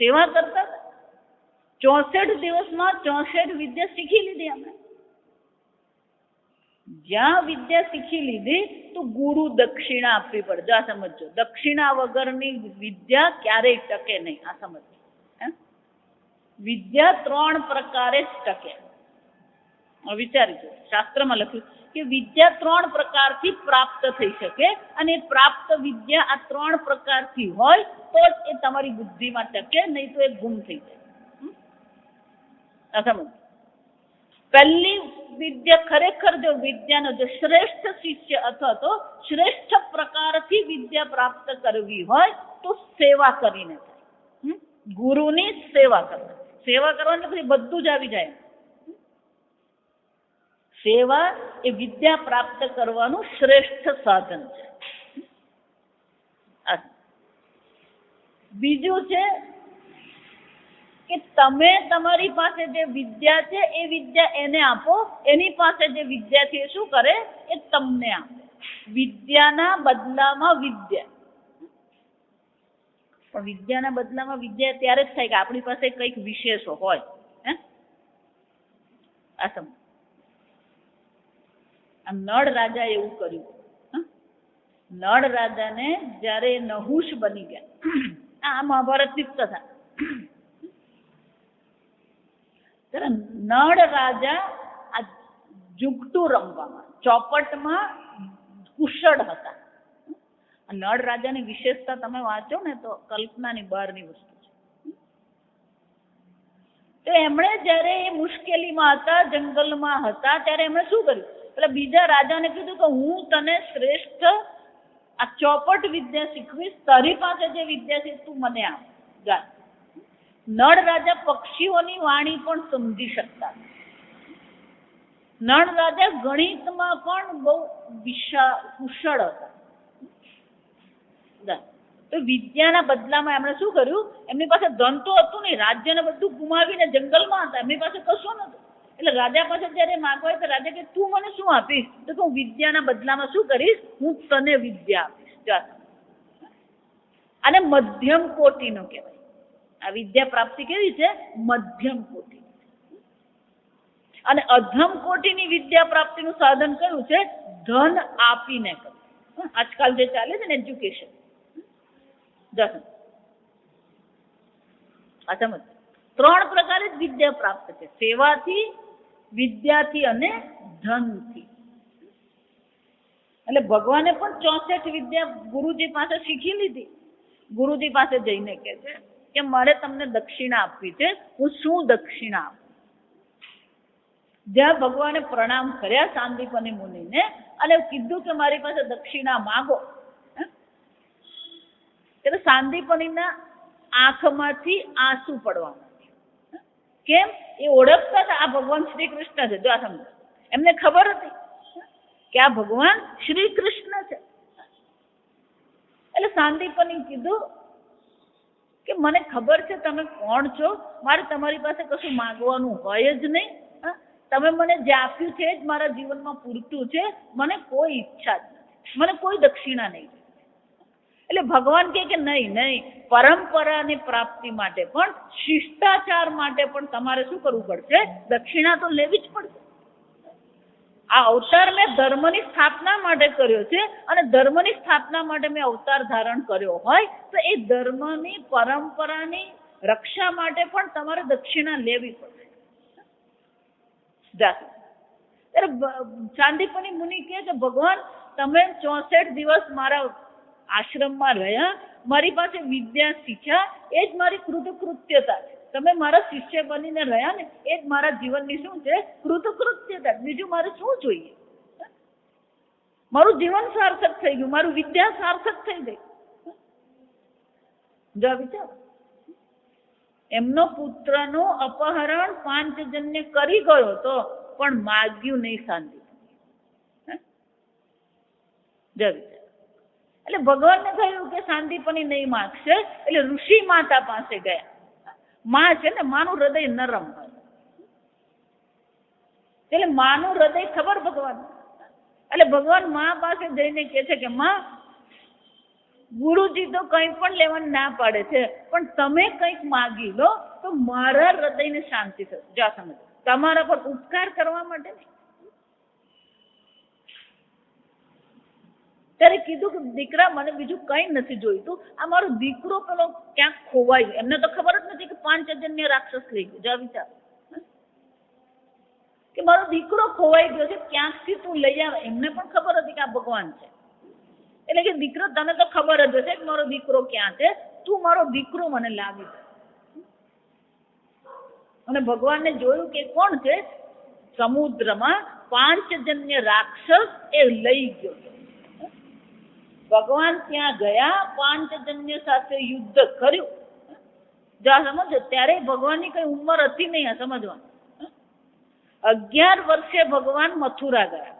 સેવા કરતા. 64 દિવસમાં 64 વિદ્યા શીખી લીધી અમે. જ્યાં વિદ્યા શીખી લીધી તો ગુરુ દક્ષિણા આપવી પડે. આ સમજો, દક્ષિણા વગરની વિદ્યા ક્યારેય ટકે નહીં. આ સમજો, વિદ્યા 3 પ્રકારે જ ટકે. વિચારીજો, શાસ્ત્રમાં લખ્યું કે વિદ્યા 3 પ્રકારથી પ્રાપ્ત થઈ શકે, અને પ્રાપ્ત વિદ્યા આ 3 પ્રકારથી હોય તો જ એ તમારી બુદ્ધિમાં ટકે, નહીં તો એ ગુમ થઈ જાય. સમજ, પહેલી વિદ્યા ખરેખર જો વિદ્યાનો જો શ્રેષ્ઠ શિષ્ય અથવા તો શ્રેષ્ઠ પ્રકારથી વિદ્યા પ્રાપ્ત કરવી હોય તો સેવા કરીને થાય. ગુરુની સેવા કરવા. સેવા કરવાની પછી બધું જ આવી જાય. સેવા એ વિદ્યા પ્રાપ્ત કરવાનું શ્રેષ્ઠ સાધન છે. બીજું છે કે તમે તમારી પાસે જે વિદ્યા છે એ વિદ્યા એને આપો, એની પાસે જે વિદ્યા છે એ શું કરે? એ તમને આપે. વિદ્યાના બદલામાં વિદ્યા. પણ વિદ્યાના બદલામાં વિદ્યા ત્યારે જ થાય કે આપણી પાસે કંઈક વિશેષો હોય. હે આ સમ આમ નળ રાજા એવું કર્યું. નળ રાજાને જ્યારે નહુષ બની ગયા, આ મહાભારતની કથા, ત્યારે નળ રાજા આ જુગટું રમવામાં, ચોપટમાં કુશળ હતા. નળ રાજાની વિશેષતા તમે વાંચો ને તો કલ્પનાની બહારની વસ્તુ છે. તો એમણે જયારે એ મુશ્કેલીમાં હતા, જંગલમાં હતા, ત્યારે એમણે શું કર્યું? પેલા બીજા રાજાને કીધું કે હું તને શ્રેષ્ઠ આ ચોપટ વિદ્યા શીખવીશ, તારી પાસે જે વિદ્યા છે તું મને આપ. નળ રાજા પક્ષીઓની વાણી પણ સમજી શકતા. નળ રાજા ગણિતમાં પણ બહુ કુશળ હતા. તો વિદ્યાના બદલામાં એમણે શું કર્યું? એમની પાસે ધન તો હતું નહીં, રાજ્યને બધું ગુમાવીને જંગલમાં હતા, એમની પાસે કશું નતું. એટલે રાજા પાસે જયારે માંગવા તો રાજા કે તું મને શું આપીશ? તો હું વિદ્યાના બદલામાં શું કરીશ? હું તને વિદ્યા આપીશ. અને મધ્યમ કોટીનો કહેવાય. આ વિદ્યા પ્રાપ્તિ કેવી છે? મધ્યમ કોટી. અને અધમ કોટીની વિદ્યા પ્રાપ્તિનું સાધન કયું છે? ધન આપીને કરવું. આજકાલ જે ચાલે છે ને એજ્યુકેશન, આ સમજ. ત્રણ પ્રકારે જ વિદ્યા પ્રાપ્ત છે: સેવાથી, વિદ્યાથી અને ધનથી. એટલે ભગવાને પણ 64 વિદ્યા ગુરુજી પાસે શીખી લીધી. ગુરુજી પાસે જઈને કહે છે કે મારે તમને દક્ષિણા આપવી છે, હું શું દક્ષિણા આપું? જ્યાં ભગવાને પ્રણામ કર્યા સાંદીપની મુનિને અને કીધું કે મારી પાસે દક્ષિણા માગો, એટલે સાંદીપનીના આંખમાંથી આંસુ પડવા માંડ્યા. કેમ? એ ઓળખતા હતા આ ભગવાન શ્રી કૃષ્ણ છે. જો આ સમજો, એમને ખબર હતી કે આ ભગવાન શ્રી કૃષ્ણ છે. એટલે સાંદીપની કીધું કે મને ખબર છે તમે કોણ છો, મારે તમારી પાસે કશું માંગવાનું હોય જ નહીં. તમે મને જે આપ્યું છે જ મારા જીવનમાં પૂરતું છે, મને કોઈ ઈચ્છા જ નથી, મને કોઈ દક્ષિણા નહીં. એટલે ભગવાન કહે કે નહીં નહીં, પરંપરાની પ્રાપ્તિ માટે પણ, શિષ્ટાચાર માટે પણ તમારે શું કરવું પડશે? દક્ષિણા તો લેવી જ પડશે. આ અવતાર મેં ધર્મની સ્થાપના માટે કર્યો છે, અને ધર્મની સ્થાપના માટે મેં અવતાર ધારણ કર્યો હોય તો એ ધર્મની પરંપરાની રક્ષા માટે પણ તમારે દક્ષિણા લેવી પડશે. સાંદીપની મુનિ કહે કે ભગવાન તમે 64 દિવસ મારા આશ્રમમાં રહ્યા, મારી પાસે વિદ્યા શીખ્યા, એ જ મારી કૃતકૃત્યતા છે. તમે મારા શિષ્ય બનીને રહ્યા ને, એ જ મારા જીવનની શું છે? કૃતકૃત્યતા. બીજું મારે શું જોઈએ? મારું જીવન સાર્થક થઈ ગયું, મારું વિદ્યા સાર્થક થઈ ગઈ. જો વિચાર, એમનો પુત્રનું અપહરણ 5 જણને કરી ગયો તો પણ માગ્યું નહીં શાંતિ. જો વિચાર. એટલે ભગવાનને થયું કે સાંદીપની નહીં માગશે, એટલે ઋષિ માતા પાસે ગયા. માં છે ને, માનું હૃદય નરમ હોય, એટલે માનું હૃદય ખબર ભગવાન. એટલે ભગવાન માં પાસે જઈને કહે છે કે માં, ગુરુજી તો કંઈ પણ લેવાનું ના પાડે છે, પણ તમે કંઈક માગી લો તો મારા હૃદયને શાંતિ થશે. જો સમજ, તમારા પર ઉપકાર કરવા માટે નહીં. ત્યારે કીધું કે દીકરા મને બીજું કંઈ નથી જોઈતું, આ મારો દીકરો પેલો ક્યાંક ખોવાઈ ગયો. એમને તો ખબર જ નથી કે 5 જણને રાક્ષસ લઈ ગયો. જા વિચાર કે મારો દીકરો ખોવાઈ ગયો છે, ક્યાંકથી તું લઈ આવે. એમને પણ ખબર હતી કે આ ભગવાન છે. એટલે કે દીકરો, તને તો ખબર જ હશે કે મારો દીકરો ક્યાં છે, તું મારો દીકરો મને લાવી દે. અને ભગવાનને જોયું કે કોણ છે? સમુદ્રમાં 5 જણને રાક્ષસ એ લઈ ગયો. ભગવાન ત્યાં ગયા, 5 જણની સાથે યુદ્ધ કર્યું. જો સમજો, ત્યારે ભગવાનની કઈ ઉંમર હતી નહીં. આ સમજવાનું. 11 વર્ષે ભગવાન મથુરા ગયા.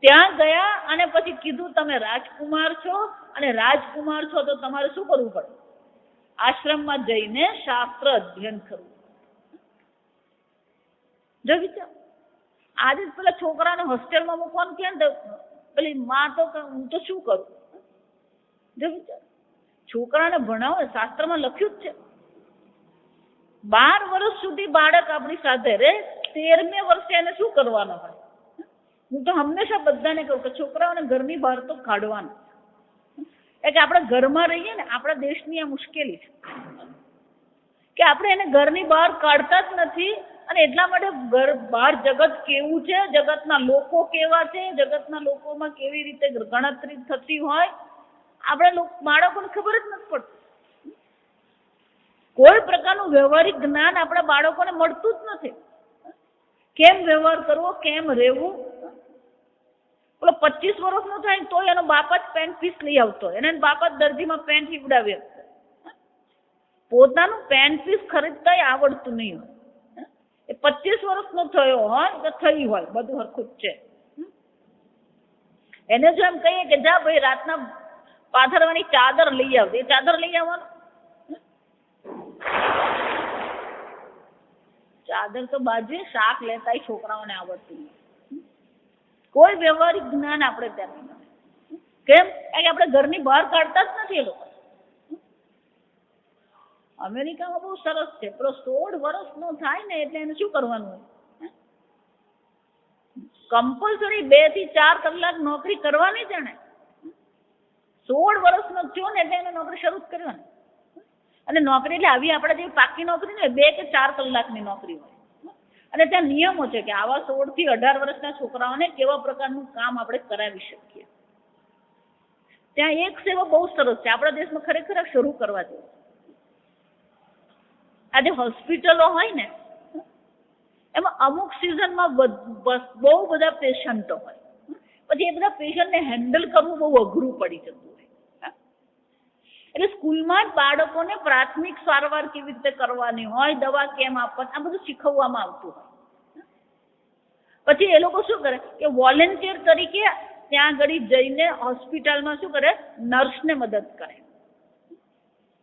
ત્યાં ગયા અને પછી કીધું તમે રાજકુમાર છો, અને રાજકુમાર છો તો તમારે શું કરવું પડે? આશ્રમમાં જઈને શાસ્ત્ર અધ્યયન કરવું. જો વિચાર, આજે જ પેલા છોકરાને હોસ્ટેલમાં મૂકવાનું કે પેલી માં તો હું તો શું કરું? જો વિચાર, છોકરાને ભણાવો, શાસ્ત્રમાં લખ્યું જ છે 12 વર્ષ સુધી બાળક આપણી સાથે રહે, 13મે વર્ષે એને શું કરવાનું હોય? હું તો હંમેશા બધાને કહું કે છોકરાઓને ઘરની બહાર તો કાઢવાના. એટલે આપણે ઘરમાં રહીએ ને, આપણા દેશની આ મુશ્કેલી છે કે આપણે એને ઘરની બહાર કાઢતા જ નથી. અને એટલા માટે ઘર બહાર જગત કેવું છે, જગતના લોકો કેવા છે, જગતના લોકોમાં કેવી રીતે ગણતરી થતી હોય, આપણા બાળકોને ખબર જ નથી પડતી. કોઈ પ્રકારનું વ્યવહારિક જ્ઞાન આપણા બાળકોને મળતું જ નથી. કેમ વ્યવહાર કરવો, કેમ રહેવું. પેલો 25 વર્ષનો થાય તો એનો બાપ જ પેન્ટ પીસ લઈ આવતો, એને બાપ જ દરજીમાં પેન્ટ સીવડાવી આપતો. પોતાનું પેન્ટ પીસ ખરીદતા આવડતું નહીં હોય. એ 25 વર્ષનો થયો હોય કે થઈ હોય, બધું હરખું જ છે. એને જો એમ કહીએ કે જા ભાઈ રાતના પાથરવાની ચાદર લઈ આવજે, એ ચાદર લઈ આવવાનું? ચાદર તો બાજુએ શાક લેતા છોકરાઓને આવડતું નહીં. કોઈ વ્યવહારિક જ્ઞાન આપણે ત્યાં નહીં. કેમ? કારણ કે આપણે ઘરની બહાર કાઢતા જ નથી એ લોકો. અમેરિકામાં બહુ સરસ છે, પેલો 16 વર્ષનો થાય ને એટલે એને શું કરવાનું હોય? કમ્પલસરી 2 થી 4 કલાક નોકરી કરવાની છે ને. 16 વર્ષનો થયો ને એટલે એને નોકરી શરૂ જ કરવાની. અને નોકરી એટલે આવી આપણે જેવી પાકી નોકરી ને 2 કે 4 કલાકની નોકરી હોય. અને ત્યાં નિયમો છે કે આવા 16 થી 18 વર્ષના છોકરાઓને કેવા પ્રકારનું કામ આપણે કરાવી શકીએ. ત્યાં એક સેવા બહુ સરસ છે, આપણા દેશમાં ખરેખર શરૂ કરવા જોઈએ. આજે હોસ્પિટલો હોય ને, એમાં અમુક સિઝનમાં બહુ બધા પેશન્ટો હોય, પછી એ બધા પેશન્ટને હેન્ડલ કરવું બહુ અઘરું પડી જતું હોય. એટલે સ્કૂલમાં જ બાળકોને પ્રાથમિક સારવાર કેવી રીતે કરવાની હોય, દવા કેમ આપવાની, આ બધું શીખવવામાં આવતું હોય. પછી એ લોકો શું કરે કે વોલેન્ટિયર તરીકે ત્યાં આગળ જઈને હોસ્પિટલમાં શું કરે, નર્સને મદદ કરે.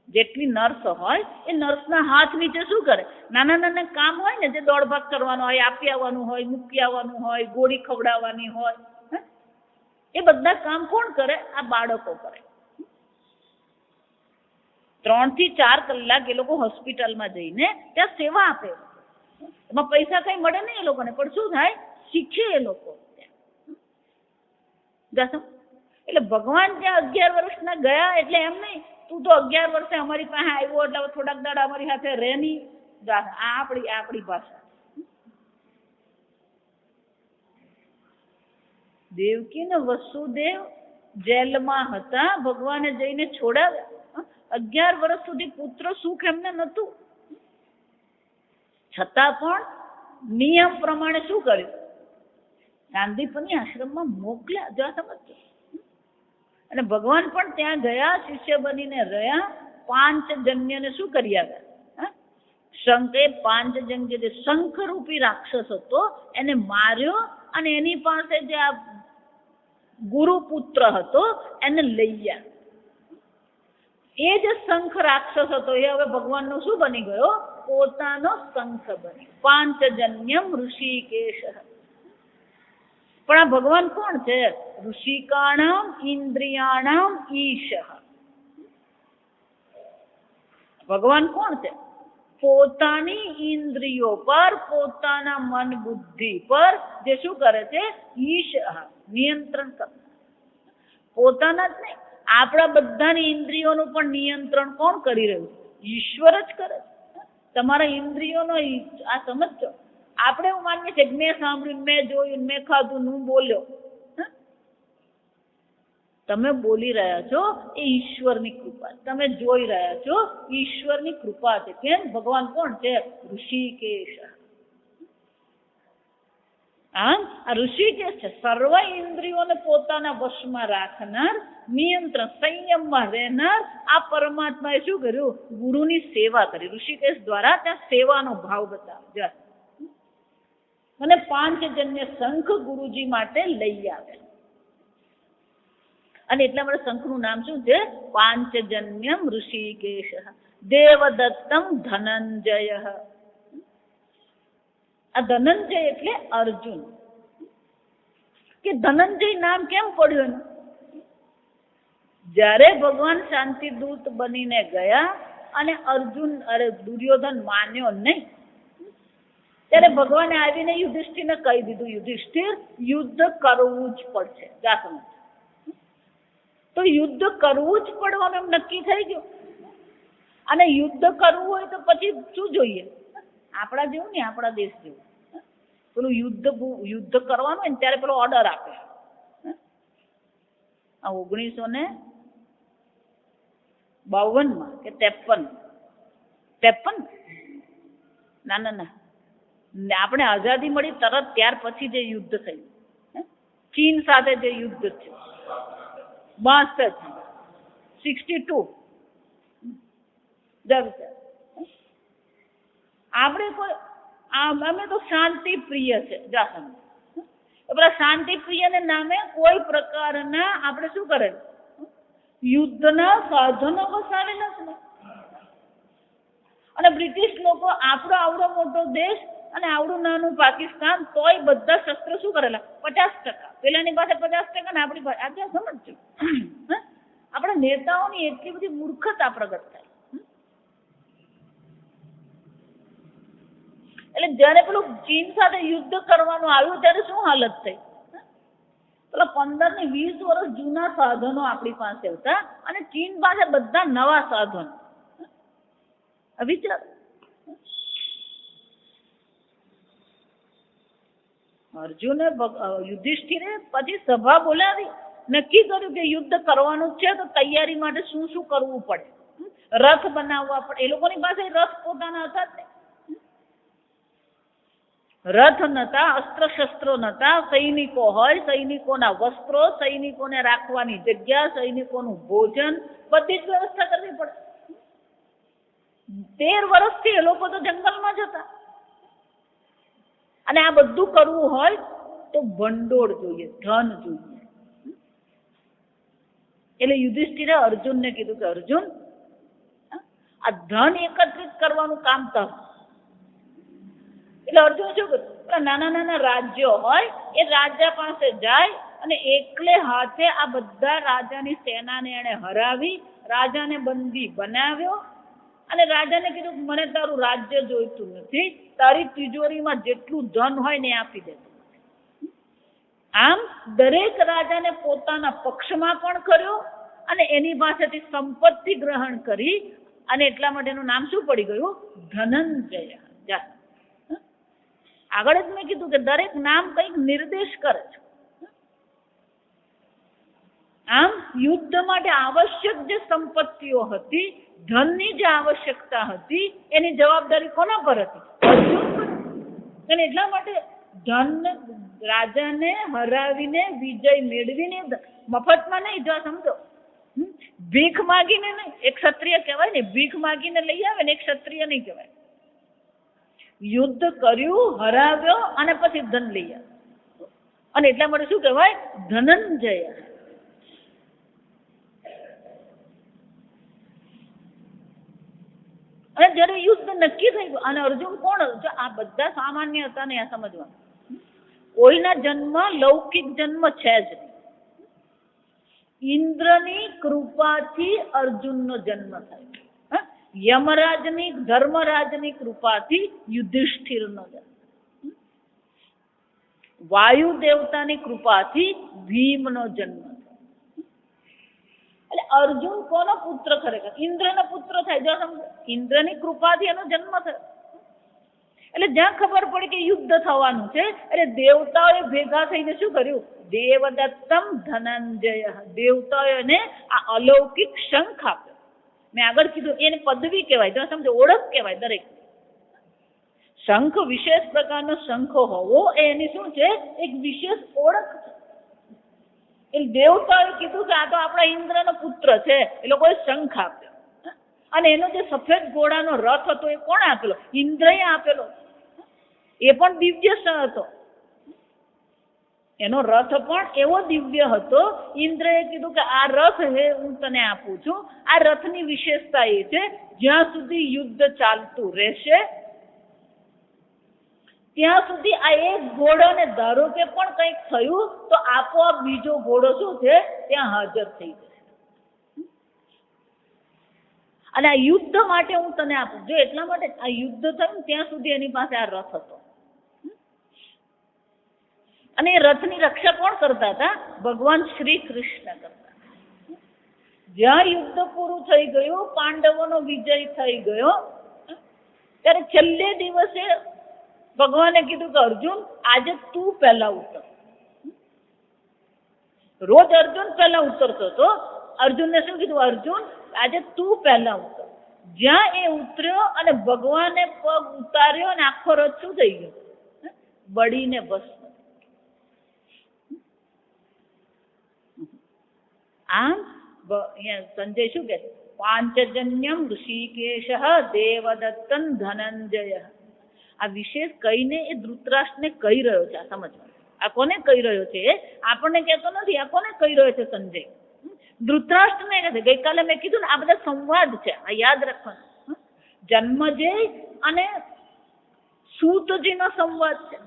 જેટલી નર્સ હોય એ નર્સના હાથ નીચે શું કરે, નાના નાના કામ હોય ને, જે દોડ ભાગ કરવાનો હોય, આપી આવવાનું હોય, મૂકી આવવાનું હોય, ગોળી ખવડાવવાની હોય, એ બધા કામ કોણ કરે? આ બાળકો કરે. 3 થી 4 કલાક એ લોકો હોસ્પિટલમાં જઈને ત્યાં સેવા આપે. એમાં પૈસા કઈ મળે નહીં એ લોકોને, પણ શું થાય, શીખે એ લોકો. એટલે ભગવાન ત્યાં 11 વર્ષના ગયા એટલે એમ નહીં તું તો 11 વર્ષે અમારી પાસે આવ્યો એટલે થોડાક દાડા અમારી સાથે રહે નહીં. આ આપણી ભાષા. દેવકી ને વસુદેવ જેલમાં હતા, ભગવાને જઈને છોડાવ્યા. 11 વર્ષ સુધી પુત્ર સુખ એમને નતું, છતાં પણ નિયમ પ્રમાણે શું કર્યું, સાંદીપની આશ્રમમાં મોકલ્યા. જો સમજો. અને ભગવાન પણ ત્યાં ગયા, શિષ્ય બનીને રહ્યા. 5 જન્યને શું કરી આવ્યા? શંખે 5 જન્ય, જે શંખરૂપી રાક્ષસ હતો એને માર્યો, અને એની પાસે જે આ ગુરુપુત્ર હતો એને લઈ ગયા. એ જે શંખ રાક્ષસ હતો એ હવે ભગવાનનો શું બની ગયો? પોતાનો શંખ બની. 5 જન્યમ ઋષિકેશ. પણ આ ભગવાન કોણ છે? ઋષિકાણામ ઇન્દ્રિયાણામ ઈશ. ભગવાન કોણ છે? પોતાની ઇન્દ્રિયો પર, પોતાના મન બુદ્ધિ પર જે શું કરે છે? ઈશ, નિયંત્રણ કરે. પોતાના જ નહીં, આપણા બધાની ઇન્દ્રિયોનું પણ નિયંત્રણ કોણ કરી રહ્યું છે? ઈશ્વર જ કરે છે. તમારા ઇન્દ્રિયોનો આ સમજો. આપણે એવું માનીએ છીએ કે મેં સાંભળ્યું, મેં જોયું, મેં ખાધું, હું બોલ્યો. તમે બોલી રહ્યા છો એ ઈશ્વરની કૃપા. તમે જોઈ રહ્યા છો ઈશ્વરની કૃપા છે. કેમ? ભગવાન કોણ છે? ઋષિકેશ. આ ઋષિકેશ છે, સર્વ ઇન્દ્રિયોને પોતાના વશમાં રાખનાર, નિયંત્રણ સંયમમાં રહેનાર. આ પરમાત્માએ શું કર્યું? ગુરુની સેવા કરી. ઋષિકેશ દ્વારા ત્યાં સેવાનો ભાવ બતાવ્યો. અને 5 જન્ય શંખ ગુરુજી માટે લઈ આવે. અને એટલા માટે શંખનું નામ શું છે? 5 જન્યમ ઋષિકેશ દેવદત્તમ ધનંજય. આ ધનંજય એટલે અર્જુન. કે ધનંજય નામ કેમ પડ્યું? જ્યારે ભગવાન શાંતિ દૂત બનીને ગયા અને દુર્યોધન માન્યો નહીં, ત્યારે ભગવાને આવીને યુધિષ્ઠિરને કહી દીધું, યુધિષ્ઠિર યુદ્ધ કરવું જ પડશે. જા સમજ. તો યુદ્ધ કરવું જ પડવાનું એમ નક્કી થઈ ગયું. અને યુદ્ધ કરવું હોય તો પછી શું જોઈએ? આપણા જેવું ને, આપણા દેશ જેવું. પેલું યુદ્ધ કરવાનું હોય ને ત્યારે પેલો ઓર્ડર આપે. આ 1952 કે 53 ના આપણે આઝાદી મળી તરત ત્યાર પછી જે યુદ્ધ થયું, ચીન સાથે જે યુદ્ધ છે 62 આપણે કોઈ અમે તો શાંતિ પ્રિય છે. પેલા શાંતિ પ્રિય ને નામે કોઈ પ્રકારના આપણે શું કરે, યુદ્ધના સાધનો વસાવેલા છે. અને બ્રિટિશ લોકો આપણો આવડો મોટો દેશ અને આવડું નાનું પાકિસ્તાન, તોય બધા શસ્ત્રો શું કરેલા? 50%. પેલાની પાસે 50% ને આપણી પાસે. આજે સમજજો, આપણા નેતાઓની એટલી બધી મૂર્ખતા પ્રગટ થાય. એટલે જયારે પેલું ચીન સાથે યુદ્ધ કરવાનું આવ્યું ત્યારે શું હાલત થઈ? પેલા 15 ને 20 વર્ષ જૂના સાધનો આપણી પાસે હતા અને ચીન પાસે બધા નવા સાધનો. વિચાર, અર્જુને યુધિષ્ઠિરે પછી સભા બોલાવી, નક્કી કર્યું કે યુદ્ધ કરવાનું છે તો તૈયારી માટે શું શું કરવું પડે. રથ બનાવવા પડે. એ લોકોની પાસે રથ પોતાના હતા જ. રથ નતા, અસ્ત્ર શસ્ત્રો નતા, સૈનિકો હોય, સૈનિકોના વસ્ત્રો, સૈનિકોને રાખવાની જગ્યા, સૈનિકોનું ભોજન, બધી જ વ્યવસ્થા કરવી પડે. 13 વર્ષથી એ લોકો તો જંગલમાં જ હતા. અને આ બધું કરવું હોય તો ભંડોળ જોઈએ, ધન જોઈએ. એટલે યુધિષ્ઠિરે અર્જુનને કીધું કે અર્જુન, આ ધન એકત્રિત કરવાનું કામ કર. એટલે અર્જુન શું કર્યું? નાના નાના રાજ્યો હોય એ રાજા પાસે જાય અને એકલે હાથે આ બધા રાજાની સેનાને એને હરાવી, રાજાને બંદી બનાવ્યો અને રાજાને કીધું મને તારું રાજ્ય જોઈતું નથી, તારી તિજોરીમાં જેટલું ધન હોય ને આપી દે. આમ દરેક રાજાને પોતાના પક્ષમાં પણ કર્યો અને એની પાસેથી સંપત્તિ ગ્રહણ કરી. અને એટલા માટે એનું નામ શું પડી ગયું? ધનંજય. આગળ જ મેં કીધું કે દરેક નામ કંઈક નિર્દેશ કરે છે. આમ યુદ્ધ માટે આવશ્યક જે સંપત્તિઓ હતી, ધનની જે આવશ્યકતા હતી, એની જવાબદારી કોના પર હતી? અર્જુન પર. અને એટલા માટે ધન રાજાને હરાવીને વિજય મેળવીને મફતમાં નહીં, જો સમજો, ભીખ માગીને નહીં. એક ક્ષત્રિય કહેવાય ને, ભીખ માગીને લઈ આવે ને, એક ક્ષત્રિય નહીં કહેવાય. યુદ્ધ કર્યું, હરાવ્યો અને પછી ધન લઈ આવ્યો. અને એટલા માટે શું કહેવાય? ધનંજય. અને જયારે યુદ્ધ નક્કી થઈ ગયું અને અર્જુન કોણ? આ બધા સામાન્ય હતા ને, આ સમજવાનું. કોઈના જન્મ લૌકિક જન્મ છે જ નહીં. ઇન્દ્રની કૃપાથી અર્જુનનો જન્મ થાય. યમરાજની, ધર્મરાજની કૃપાથી યુધિષ્ઠિરનો જન્મ. વાયુ દેવતાની કૃપાથી ભીમનો જન્મ. એટલે અર્જુન કોનો પુત્ર ખરેખર? ઇન્દ્રનો પુત્ર થાય. જો સમજો, ઇન્દ્રની કૃપાથી એનો જન્મ થયો. એટલે જ્યાં ખબર પડી કે યુદ્ધ થવાનું છે, એટલે દેવતાઓએ ભેગા થઈને શું કર્યું? દેવદત્તમ ધનંજય. દેવતાઓએ એને આ અલૌકિક શંખ આપ્યો. મેં આગળ કીધું એને પદવી કહેવાય. જો સમજો, ઓળખ કહેવાય. દરેક શંખ વિશેષ પ્રકારનો શંખ હોવો એની શું છે? એક વિશેષ ઓળખ છે. એટલે દેવતાએ કીધું કે આ તો આપણા ઇન્દ્રનો પુત્ર છે, એ લોકોએ શંખ આપ્યો. અને એનો જે સફેદ ઘોડાનો રથ હતો એ કોણે આપેલો? ઇન્દ્રએ આપેલો. એ પણ દિવ્ય હતો. એનો રથ પણ એવો દિવ્ય હતો. ઇન્દ્રએ કીધું કે આ રથ હે હું તને આપું છું. આ રથની વિશેષતા એ છે, જ્યાં સુધી યુદ્ધ ચાલતું રહેશે ત્યાં સુધી આ એક ઘોડાને ધારો કે પણ કંઈક થયું તો આપોઆપ બીજો ઘોડો શું છે? ત્યાં હાજર થઈ જશે. અને આ યુદ્ધ માટે હું તને આપું. જો એટલા માટે આ યુદ્ધ થયું ને ત્યાં સુધી એની પાસે આ રથ હતો. અને એ રથની રક્ષા કોણ કરતા હતા? ભગવાન શ્રી કૃષ્ણ કરતા. જ્યાં યુદ્ધ પૂરું થઈ ગયું, પાંડવોનો વિજય થઈ ગયો, ત્યારે છેલ્લે દિવસે ભગવાને કીધું કે અર્જુન આજે તું પહેલા ઉતર. રોજ અર્જુન પહેલા ઉતરતો હતો. અર્જુનને શું કીધું? અર્જુન આજે તું પહેલા ઉતર. જ્યાં એ ઉતર્યો અને ભગવાને પગ ઉતાર્યો અને આખો રથ શું થઈ ગયો? બળીને ભસ્મ. આમ સંજય શું કે? પાંચજન્યમ ઋષિકેશ દેવદત્તન ધનંજય. આ વિશેષ કહીને એ ધૃતરાષ્ટ્રને કહી રહ્યો છે. આ સમજવાનું. આ કોને કહી રહ્યો છે? આપણને કહેતો નથી. આ કોને કહી રહ્યો છે? સંજય ધૃતરાષ્ટ્રને કહે છે. ગઈકાલે મેં કીધું ને આ બધા સંવાદ છે. આ યાદ રાખવાનું. જન્મજય અને સૂતજીનો સંવાદ છે.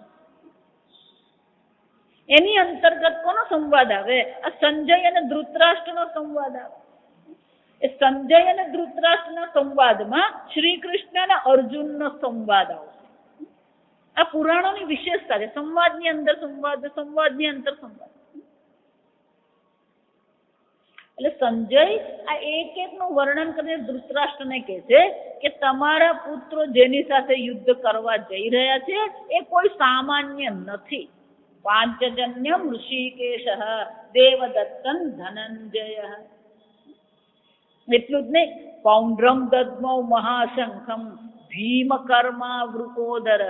એની અંતર્ગત કોનો સંવાદ આવે? આ સંજય અને ધૃતરાષ્ટ્રનો સંવાદ આવે. એ સંજય અને ધૃતરાષ્ટ્રના સંવાદમાં શ્રી કૃષ્ણ અને અર્જુનનો સંવાદ આવશે. આ પુરાણોની વિશેષતા છે. સંવાદની અંદર સંવાદ, સંવાદની અંદર સંવાદ. એટલે સંજય આ એક એકનું વર્ણન કરીને ધૃતરાષ્ટ્રને કહે છે કે તમારા પુત્રો જેની સાથે યુદ્ધ કરવા જઈ રહ્યા છે એ કોઈ સામાન્ય નથી. પાંચજન્યમ ઋષિકેશ દેવદત્તન ધનંજય. એટલું જ નહીં, પૌંડ્રમ દદ્મૌ મહાશંખમ ભીમકર્મા વૃકોદર.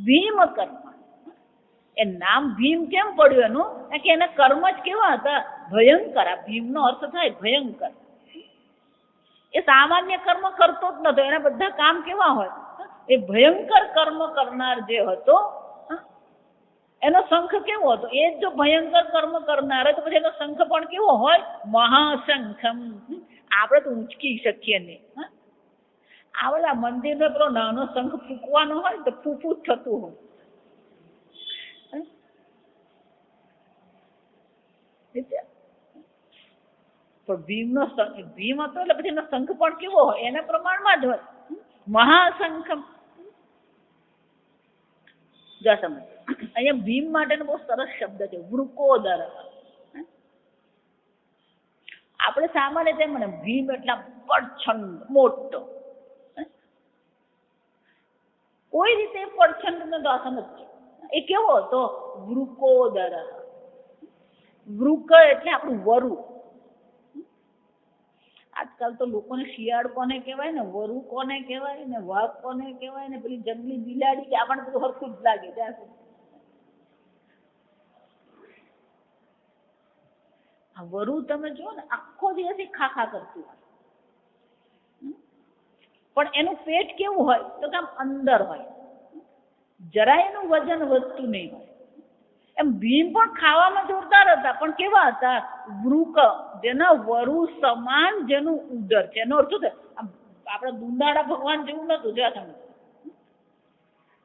ભીમકર્મા એ નામ ભીમ કેમ પડ્યું એનું? કે એના કર્મ જ કેવા હતા? ભયંકર. આ ભીમનો અર્થ થાય ભયંકર. એ સામાન્ય કર્મ કરતો જ નતો. એના બધા કામ કેવા હોય? એ ભયંકર કર્મ કરનાર જે હતો એનો શંખ કેવો હતો? એ જ જો ભયંકર કર્મ કરનાર હોય તો પછી એનો શંખ પણ કેવો હોય? મહાશંખમ. આપણે તો ઊંચકી શકીએ નહીં. આવડા મંદિરનો પેલો નાનો શંખ ફૂંકવાનો હોય તો ફૂંફૂ જ થતું હોય. પણ ભીમ હતો એટલે પછી એનો શંખ પણ કેવો હોય? એના પ્રમાણમાં જ હોય. મહાશંખમ. જો સમજ, અહીંયા ભીમ માટેનો બહુ સરસ શબ્દ છે, વૃકોદર. આપણે સામાન્ય તેમ મને ભીમ એટલે પડછંદ મોટો. કોઈ રીતે પડછંદ નો તો સમજ છે. એ કેવો હતો? વૃકોદર. વૃક એટલે આપણું વરુ. આજકાલ તો લોકોને શિયાળ કોને કહેવાય ને, વરુ કોને કહેવાય ને, વાઘ કોને કહેવાય ને, પેલી જંગલી બિલાડી કે આપણને બધું હરખું જ લાગે. ત્યાં સુધી આ વરુ તમે જુઓ ને આખો દિવસ ખાખા કરતું હોય, પણ એનું પેટ કેવું હોય તો કે આમ અંદર હોય, જરાય એનું વજન વધતું નહીં હોય. એમ ભીમ પણ ખાવામાં જોરદાર હતા, પણ કેવા હતા? વૃક, જેના વરુ સમાન જેનું ઉદર છે. એનો અર્થ આપણા દુંદાળા ભગવાન જેવું નતું. જો તમે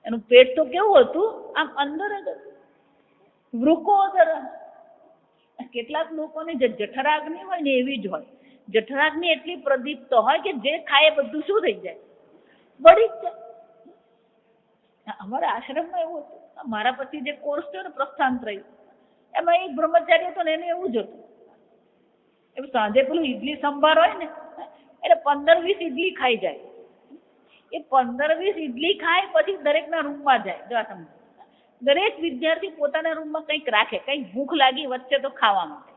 એનું પેટ તો કેવું હતું? આમ અંદર જ હતું. વૃકોદર. કેટલાક લોકોની જે જઠરાગ્નિ હોય ને એવી જ હોય. જઠરાગ્નિ એટલી પ્રદીપ્ત હોય કે જે ખાય બધું શું થઈ જાય? બળી જ જાય. અમારા આશ્રમમાં એવું હતું. મારા પછી જે કોર્સ થયો ને પ્રસ્થાનત્રય, એમાં એક બ્રહ્મચારી હતો ને એને એવું જ હતું. એવું સાંજે પેલું ઈડલી સંભાર હોય ને એટલે 15-20 ઈડલી ખાઈ જાય. એ 15-20 ઈડલી ખાય પછી દરેકના રૂમમાં જાય. જો તમને દરેક વિદ્યાર્થી પોતાના રૂમમાં કંઈક રાખે, કંઈક ભૂખ લાગી વચ્ચે તો ખાવા માટે.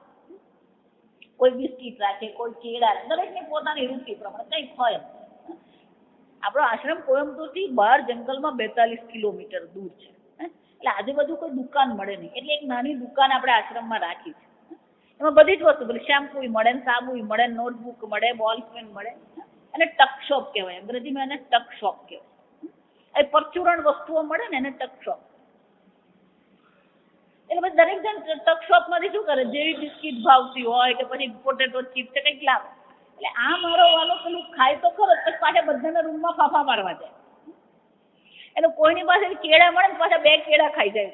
કોઈ બિસ્કીટ રાખે, કોઈ કેળા, દરેકની પોતાની રૂચિ પ્રમાણે કંઈક હોય. આપણો આશ્રમ કોયમ્બતુરથી બહાર જંગલમાં 42 કિલોમીટર દૂર છે. એટલે આજુબાજુ કોઈ દુકાન મળે નહીં. એટલે એક નાની દુકાન આપણે આશ્રમમાં રાખી છે. એમાં બધી જ વસ્તુ, પેલી શેમ્પુ મળે, સાબુ મળે, નોટબુક મળે, બોલ પેન મળે. અને ટક શોપ કહેવાય. અંગ્રેજીમાં એને ટક શોપ કહેવાય. એ પરચુરણ વસ્તુઓ મળે ને એને ટક શોપ. એટલે પછી દરેક જણ ટક શોપ માંથી શું કરે? જેવી બિસ્કીટ ભાવતી હોય કે પછી પોટેટો ચિપ્સ કંઈક લાવે. એટલે આ મારો વાલો પેલું ખાય તો ખરો, પછી પાછા બધાના રૂમમાં ફાફા મારવા જાય. એટલે કોઈની પાસે કેળા મળે ને પાછા 2 કેળા ખાઈ જાય.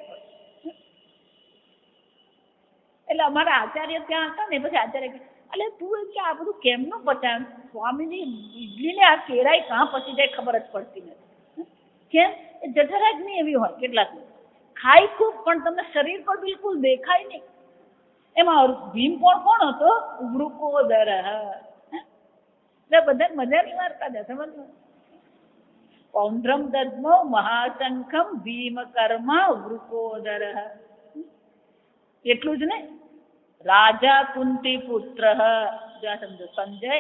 એટલે અમારા આચાર્ય ત્યાં હતા ને, પછી આચાર્ય એટલે તું એમ કે આ બધું કેમનું પચાય? સ્વામીજી ઇડલીને આ કેરાય કાં પચી જાય ખબર જ પડતી નથી. કેમ? એ જઠરાગ્નિ એવી હોય કેટલાક ખાય ખૂબ પણ તમને શરીર પર બિલકુલ દેખાય નહીં. એમાં ભીમપોળ કોણ હતો? વૃકોદર. એટલે બધા મજાની વાર્તા છે, સમજ. પૌંડ્રમ દદ્મો મહાશંખમ ભીમ કર્મ વૃકોદર. એટલું જ ને, રાજા કુંતી પુત્ર. સમજો સંજય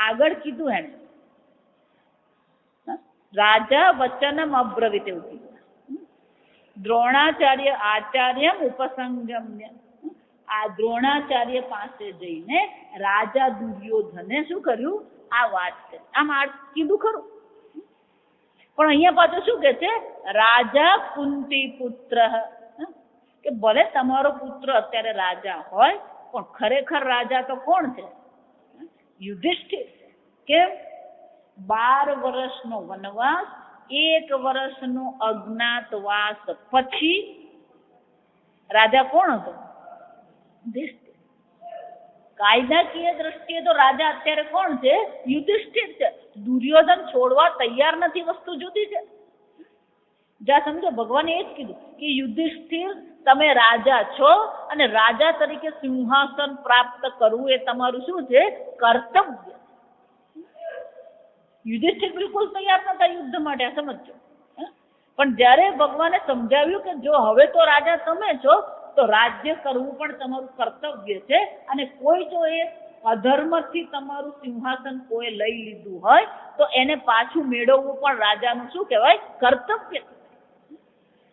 આગળ કીધું એને રાજા વચનમ અબ્રવીત એવું કીધું. દ્રોણાચાર્ય આચાર્યમ ઉપસંગમ્ય. આ દ્રોણાચાર્ય પાસે જઈને રાજા દુર્યોધને શું કર્યું? આ વાત કરી. આમ આ કીધું ખરું, પણ અહીંયા પાછું શું કે છે? રાજા કુંતી પુત્ર. કે ભલે તમારો પુત્ર અત્યારે રાજા હોય પણ ખરેખર રાજા તો કોણ છે? યુધિષ્ઠિર. કેમ? 12 વર્ષનો વનવાસ, 1 વર્ષનો અજ્ઞાતવાસ પછી રાજા કોણ હતો? યુધિષ્ઠિર. કાયદાકીય દ્રષ્ટિએ તો રાજા અત્યારે કોણ છે? યુધિષ્ઠિર છે. દુર્યોધન છોડવા તૈયાર નથી, વસ્તુ જુદી છે. જ્યાં સમજો ભગવાને એ જ કીધું કે યુધિષ્ઠિર તમે રાજા છો અને રાજા તરીકે સિંહાસન પ્રાપ્ત કરવું એ તમારું શું છે? કર્તવ્ય. યુધિષ્ઠિર બિલકુલ તૈયાર નતા યુદ્ધ માટે, સમજો. પણ જ્યારે ભગવાને સમજાવ્યું કે જો હવે તો રાજા તમે છો તો રાજ્ય કરવું પણ તમારું કર્તવ્ય છે, અને કોઈ જો એ અધર્મથી તમારું સિંહાસન કોઈ લઈ લીધું હોય તો એને પાછું મેળવવું પણ રાજાનું શું કહેવાય? કર્તવ્ય.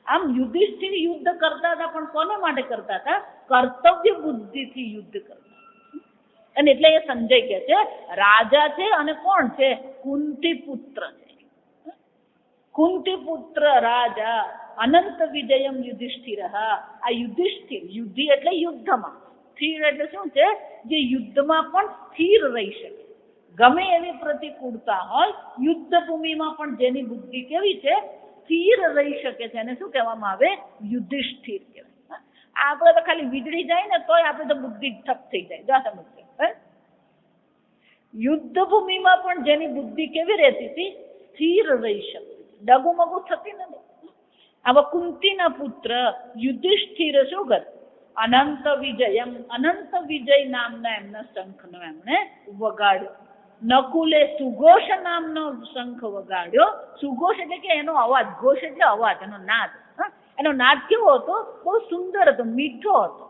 આમ યુધિષ્ઠિર યુદ્ધ કરતા હતા, પણ કોને માટે કરતા હતા? કર્તવ્ય બુદ્ધિથી યુદ્ધ કરતા. અને એટલે એ સંજય કે છે રાજા છે, અને કોણ છે? કુંતી પુત્ર છે. કુંતી પુત્ર રાજા અનંત વિજયમ યુધિષ્ઠિર. આ યુધિષ્ઠિર, યુદ્ધિ એટલે યુદ્ધમાં, સ્થિર એટલે શું છે? જે યુદ્ધમાં પણ સ્થિર રહી શકે. ગમે એવી પ્રતિકૂળતા હોય, યુદ્ધ ભૂમિમાં પણ જેની બુદ્ધિ કેવી છે? સ્થિર રહી શકે છે. એને શું કહેવામાં આવે? યુધિષ્ઠિર કહેવાય. આપણે તો ખાલી વીજળી જાય ને તોય આપણે તો બુદ્ધિ ઠપ થઈ જાય. જા સમજ. યુદ્ધ ભૂમિમાં પણ જેની બુદ્ધિ કેવી રહેતી હતી? સ્થિર રહી શકે, ડગુમગુ થતી નથી. આવા કુંતીના પુત્ર યુધિષ્ઠિર શું કરે? અનંત વિજયમ, અનંત વિજય નામના એમના શંખનો એમણે વગાડ્યો. નકુલે સુઘોષ નામનો શંખ વગાડ્યો. સુઘોષ એટલે કે એનો અવાજ, ઘોષ એટલે અવાજ, એનો નાદ. એનો નાદ કેવો હતો? બહુ સુંદર હતો, મીઠો હતો.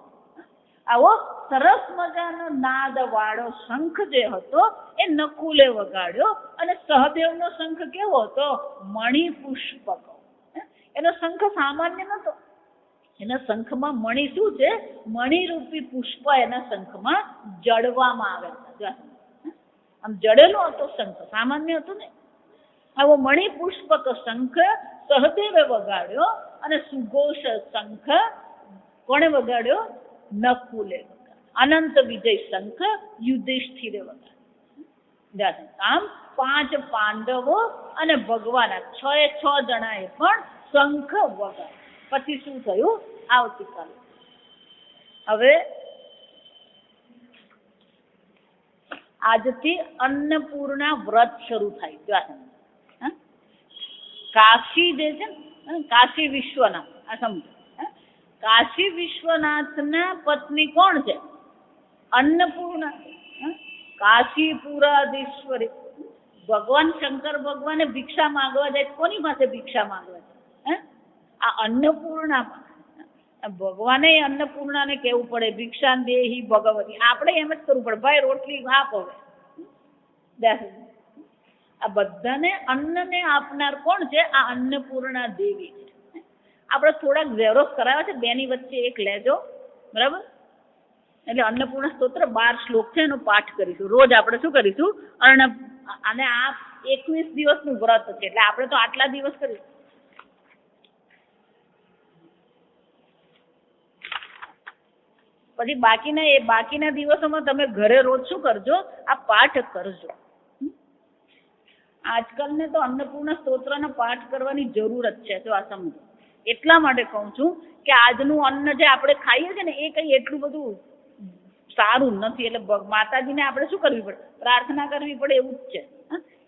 આવો સરસ મજાનો નાદ વાળો શંખ જે હતો એ નકુલે વગાડ્યો. અને સહદેવનો શંખ કેવો હતો? મણિપુષ્પક. એનો શંખ સામાન્ય નતો. એના શંખમાં મણિ શું છે? મણિરૂપી પુષ્પ એના શંખમાં જડવામાં આવે. આમ જડેલો હતો શંખ, સામાન્ય હતો ને. આવો મણિપુષ્પક શંખ સહદેવે વગાડ્યો. અને સુઘોષ શંખ કોણે વગાડ્યો? નકુલે વગાડ્યો. અનંત વિજય શંખ યુધિષ્ઠિરે વગાડ્યો. આમ 5 પાંડવો અને ભગવાન 6 જણાએ પણ શંખ વગાડ્યો. પછી શું થયું? આવતીકાલે હવે આજથી અન્નપૂર્ણા વ્રત શરૂ થાય. કાશી જે છે ને, કાશી વિશ્વનાથ, આ સમજો. કાશી વિશ્વનાથના પત્ની કોણ છે? અન્નપૂર્ણા. કાશીપુરાધીશ્વરી. ભગવાન શંકર ભગવાને ભિક્ષા માંગવા જાય, કોની પાસે ભિક્ષા માંગવા જાય? આ અન્નપૂર્ણા. ભગવાને અન્નપૂર્ણાને કેવું પડે ભિક્ષા દેહી ભગવતી. આપણે એમ જ કરવું પડે, ભાઈ રોટલી આપ. હવે આ બધાને અન્નને આપનાર કોણ છે? આ અન્નપૂર્ણા દેવી છે. આપણે થોડાક ઝેરોસ કરાવ્યા છે, બેની વચ્ચે એક લેજો, બરાબર? એટલે અન્નપૂર્ણા સ્તોત્ર 12 શ્લોક છે, એનો પાઠ કરીશું રોજ. આપણે શું કરીશું? અને આ 21 દિવસનું વ્રત છે, એટલે આપણે તો આટલા દિવસ કરીશું. પછી બાકીના દિવસોમાં તમે ઘરે રોજ શું કરજો? આ પાઠ કરજો. આજકાલને તો અન્નપૂર્ણા સ્તોત્રનો પાઠ કરવાની જરૂર જ છે. તો આ સમજો. એટલા માટે કહું છું કે આજનું અન્ન જે આપણે ખાઈએ છીએ ને, એ કંઈ એટલું બધું સારું નથી. એટલે માતાજીને આપણે શું કરવી પડે? પ્રાર્થના કરવી પડે એવું જ છે.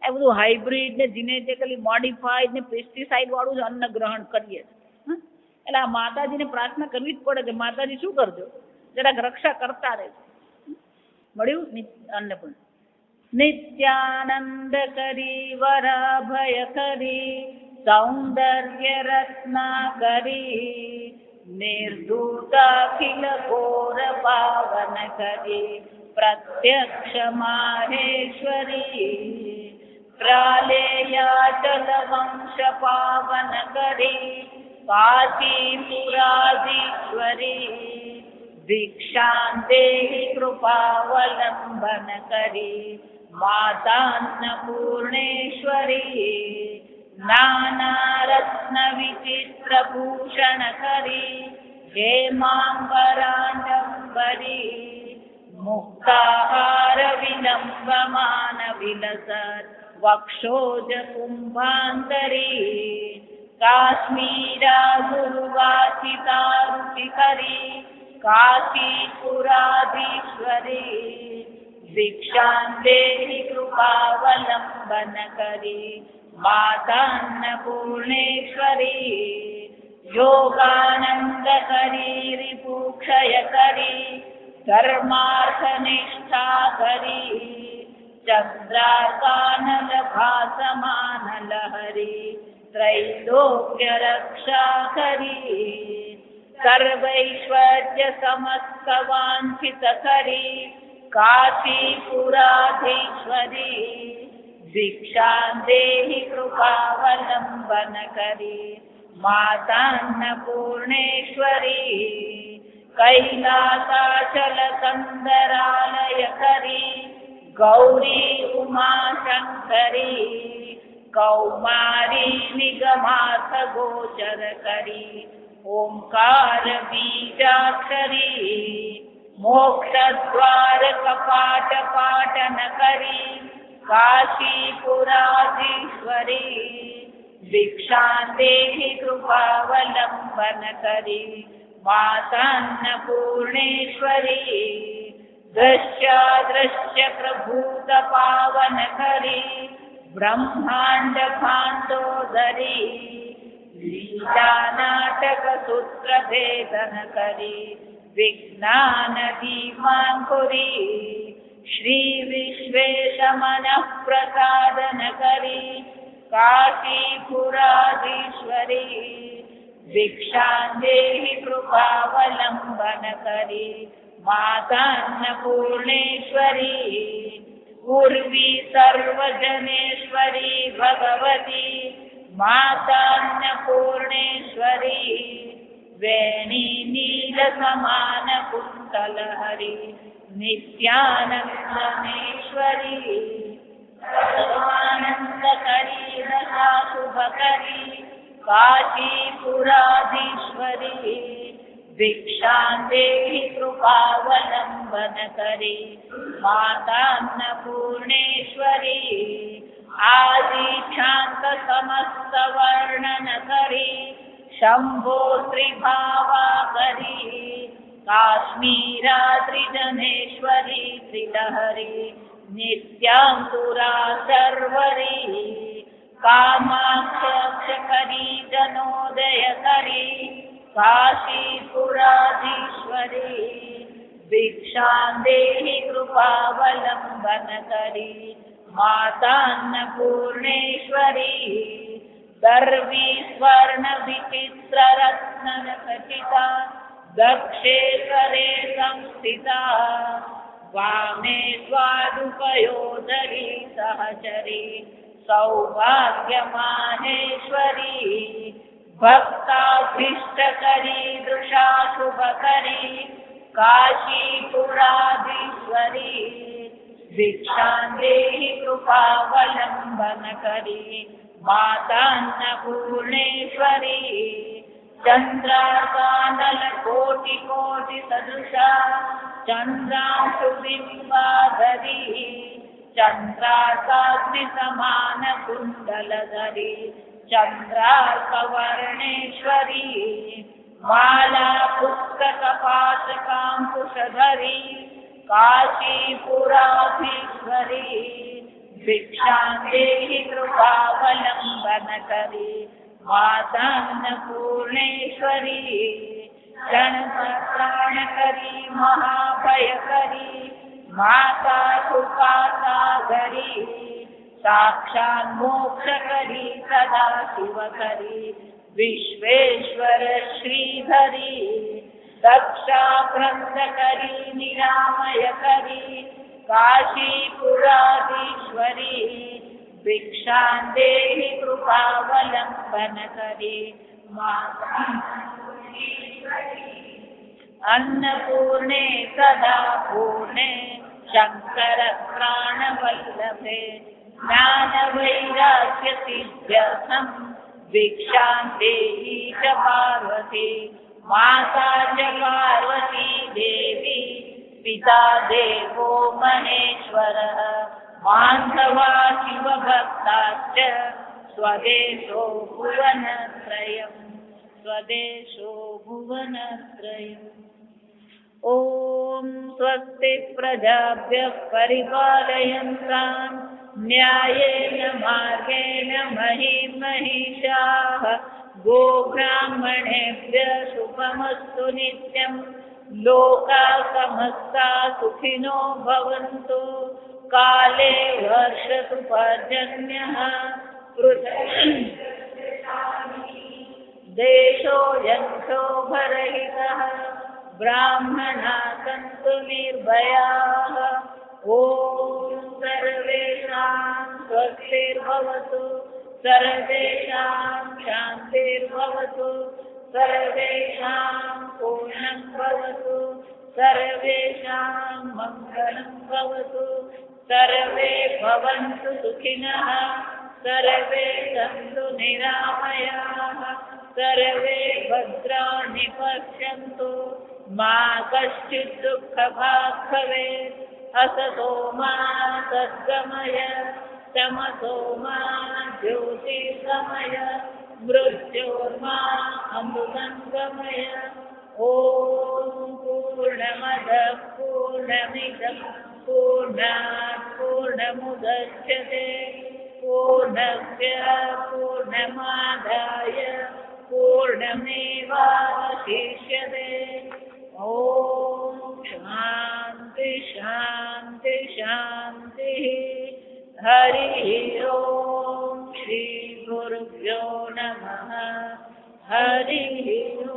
એ બધું હાઇબ્રિડ ને જીનેટિકલી મોડિફાઈડ ને પેસ્ટિસાઇડ વાળું જ અન્ન ગ્રહણ કરીએ. એટલે આ માતાજીને પ્રાર્થના કરવી જ પડે કે માતાજી શું કરજો, જરાક રક્ષા કરતા રહેજો. મળ્યું અન્ન પણ. નિત્યાનંદ કરી વરાભય કરી સૌંદર્ય રત્ના કરી નિર્ધૂતાખિલ ઘોર પાવન કરી પ્રત્યક્ષ માહેશ્વરી પ્રાલેયાચલ વંશ પાવન કરી કાશીપુરાધીશ્વરી દીક્ષાં દેહી કૃપાવલંબન કરી માતાન્નપૂર્ણેશ્વરી નાના રત્ન વિચિત્ર ભૂષણ કરી હેમાંબરાંડંબરી મુક્તાહાર વિલંબમાન વિલસત વક્ષોજ કુંભાંતરી કાશ્મીરા ગુરુવાસિતા રુચિકરી કાશીપુરાધીશ્વરી દીક્ષાં દેહી કૃપાવલંબન કરી માતાન્નપૂર્ણેશ્વરી યોગાનંદ કરી રિપુક્ષય કરી ધર્માર્થ નિષ્ઠા કરી ચંદ્રાકાનલ ભાસમાન લહરી ત્રૈલોક્ય રક્ષા કરી સર્વૈશ્વર્ય સમસ્ત વાંછિત કરી કાશીપુરાધીશ્વરી દીક્ષાં દેહી કૃપાવલંબન કરી માતાન્નપૂર્ણેશ્વરી કૈલાસાચલ કંદરાલય કરી ગૌરી ઉમાશંકરી કૌમારી નિગમાર્થ ગોચર કરી ઓમકાર બીજાક્ષરી મોક્ષદ્વાર કપાટ પાટન કરી કાશીપુરાધીશ્વરી દીક્ષાં દેહી કૃપાવલંબન કરી માતાન્નપૂર્ણેશ્વરી દૃશ્યાદૃશ્ય પ્રભૂત પાવન કરી બ્રહ્માંડ ભાંડોદરી લીલા નાટક સૂત્ર ભેદન કરી વિજ્ઞાન દીપાંકુરી શ્રી વિશ્વેશ મનઃ પ્રસાદન કરી કાશીપુરાધીશ્વરી દીક્ષાં દેહી કૃપાવલંબન કરી માતાન્નપૂર્ણેશ્વરી પૂર્વી સર્વજનેશ્વરી ભગવતી માતાન્નપૂર્ણેશ્વરી વેણી નીલ સમાન કુંતલહરી નિત્યાનંદમેશ્વરી સર્વાનંદ કરી દશા શુભ કરી કાશીપુરાધીશ્વરી દીક્ષાં દેહી કૃપાવલંબન કરી માતાન્નપૂર્ણેશ્વરી આદિછાંત સમસ્ત વર્ણન કરી શંભો ત્રિભાવા કરી કાશ્મીરા ત્રિજનેશ્વરી ત્રિલહરી નિત્યાંતુરા સર્વરી કામાક્ષ કરી જનોદય કરી કાશીપુરાધીશ્વરી દીક્ષાં દેહી કૃપાવલંબન કરી માતાન્નપૂર્ણેશ્વરી દર્વી સ્વર્ણ વિચિત્ર રત્ન ખચિતા દક્ષે કરે સંસ્થિતા વામે સ્વાદુપયોધરી સહચરી સૌભાગ્ય માહેશ્વરી ભક્તાભીષ્ટ કરી દૃષા શુભ કરી કાશીપુરાધીશ્વરી દીક્ષાં દેહી કૃપાવલંબન કરી માતાન્નપૂર્ણેશ્વરી ચંદ્રાકાનલ કોટિ કોટિ સદૃશા ચંદ્રાંશુ બિંબાધરી ચંદ્રાકાગ્નિ સમાન કુંડલધરી ચંદ્રાર્કવર્ણેશ્વરી માલા પુસ્તક પાશકાંકુશધરી काशीपुराधीश्वरी भिक्षां देहि कृपावलम्बनकरी मातान्नपूर्णेश्वरी क्षणप्राणकरी महाभयकरी माता कृपासागरी साक्षात् मोक्षकरी सदा शिवकरी विश्वेश्वर श्रीधरी दक्षा ग्रंथकरी निरामयकरी काशीपुराधीश्वरी भिक्षां देहि कृपावलम्बनकरी माता अन्नपूर्णे सदा पूर्णे शंकर प्राणवल्लभे ज्ञानवैराग्यसिद्ध्यर्थं भिक्षां देहि च पार्वती माता च पार्वती देवी पिता देवो महेश्वरः बान्धवा शिवभक्ताश्च स्वदेशो भुवनत्रयम् स्वदेशो भुवनत्रयम्। ॐ स्वस्ति प्रजाभ्यः परिपालयन्तां न्यायेन मार्गेण महीं महिषाः गोब्राह्मणेभ्यः शुभमस्तु नित्यं लोकाः समस्ताः सुखिनो भवन्तु काले वर्षतु पर्जन्यः देशोऽयं क्षोभरहितः ब्राह्मणाः सन्तु निर्भयाः। ॐ सर्वेषां स्वस्तिर्भवतु सर्वेषां शान्तिर्भवतु सर्वेषां पूर्णं भवतु सर्वेषां मङ्गलं भवतु सर्वे भवन्तु सुखिनः सर्वे सन्तु निरामयाः सर्वे भद्राणि पश्यन्तु मा कश्चित् दुःखभाग् भवेत् असतो मा सद्गमय तमसो मा ज्योतिर्गमय मृत्योर्मा अमृतङ्गमय। ॐ पूर्णमदः पूर्णमिदं पूर्णात् पूर्णमुदच्यते पूर्णस्य पूर्णमादाय पूर्णमेवावशिष्यते। ॐ शान्ति शान्ति शान्तिः। हरिः ॐ श्री गुरुभ्यो नमः। हरिः ॐ।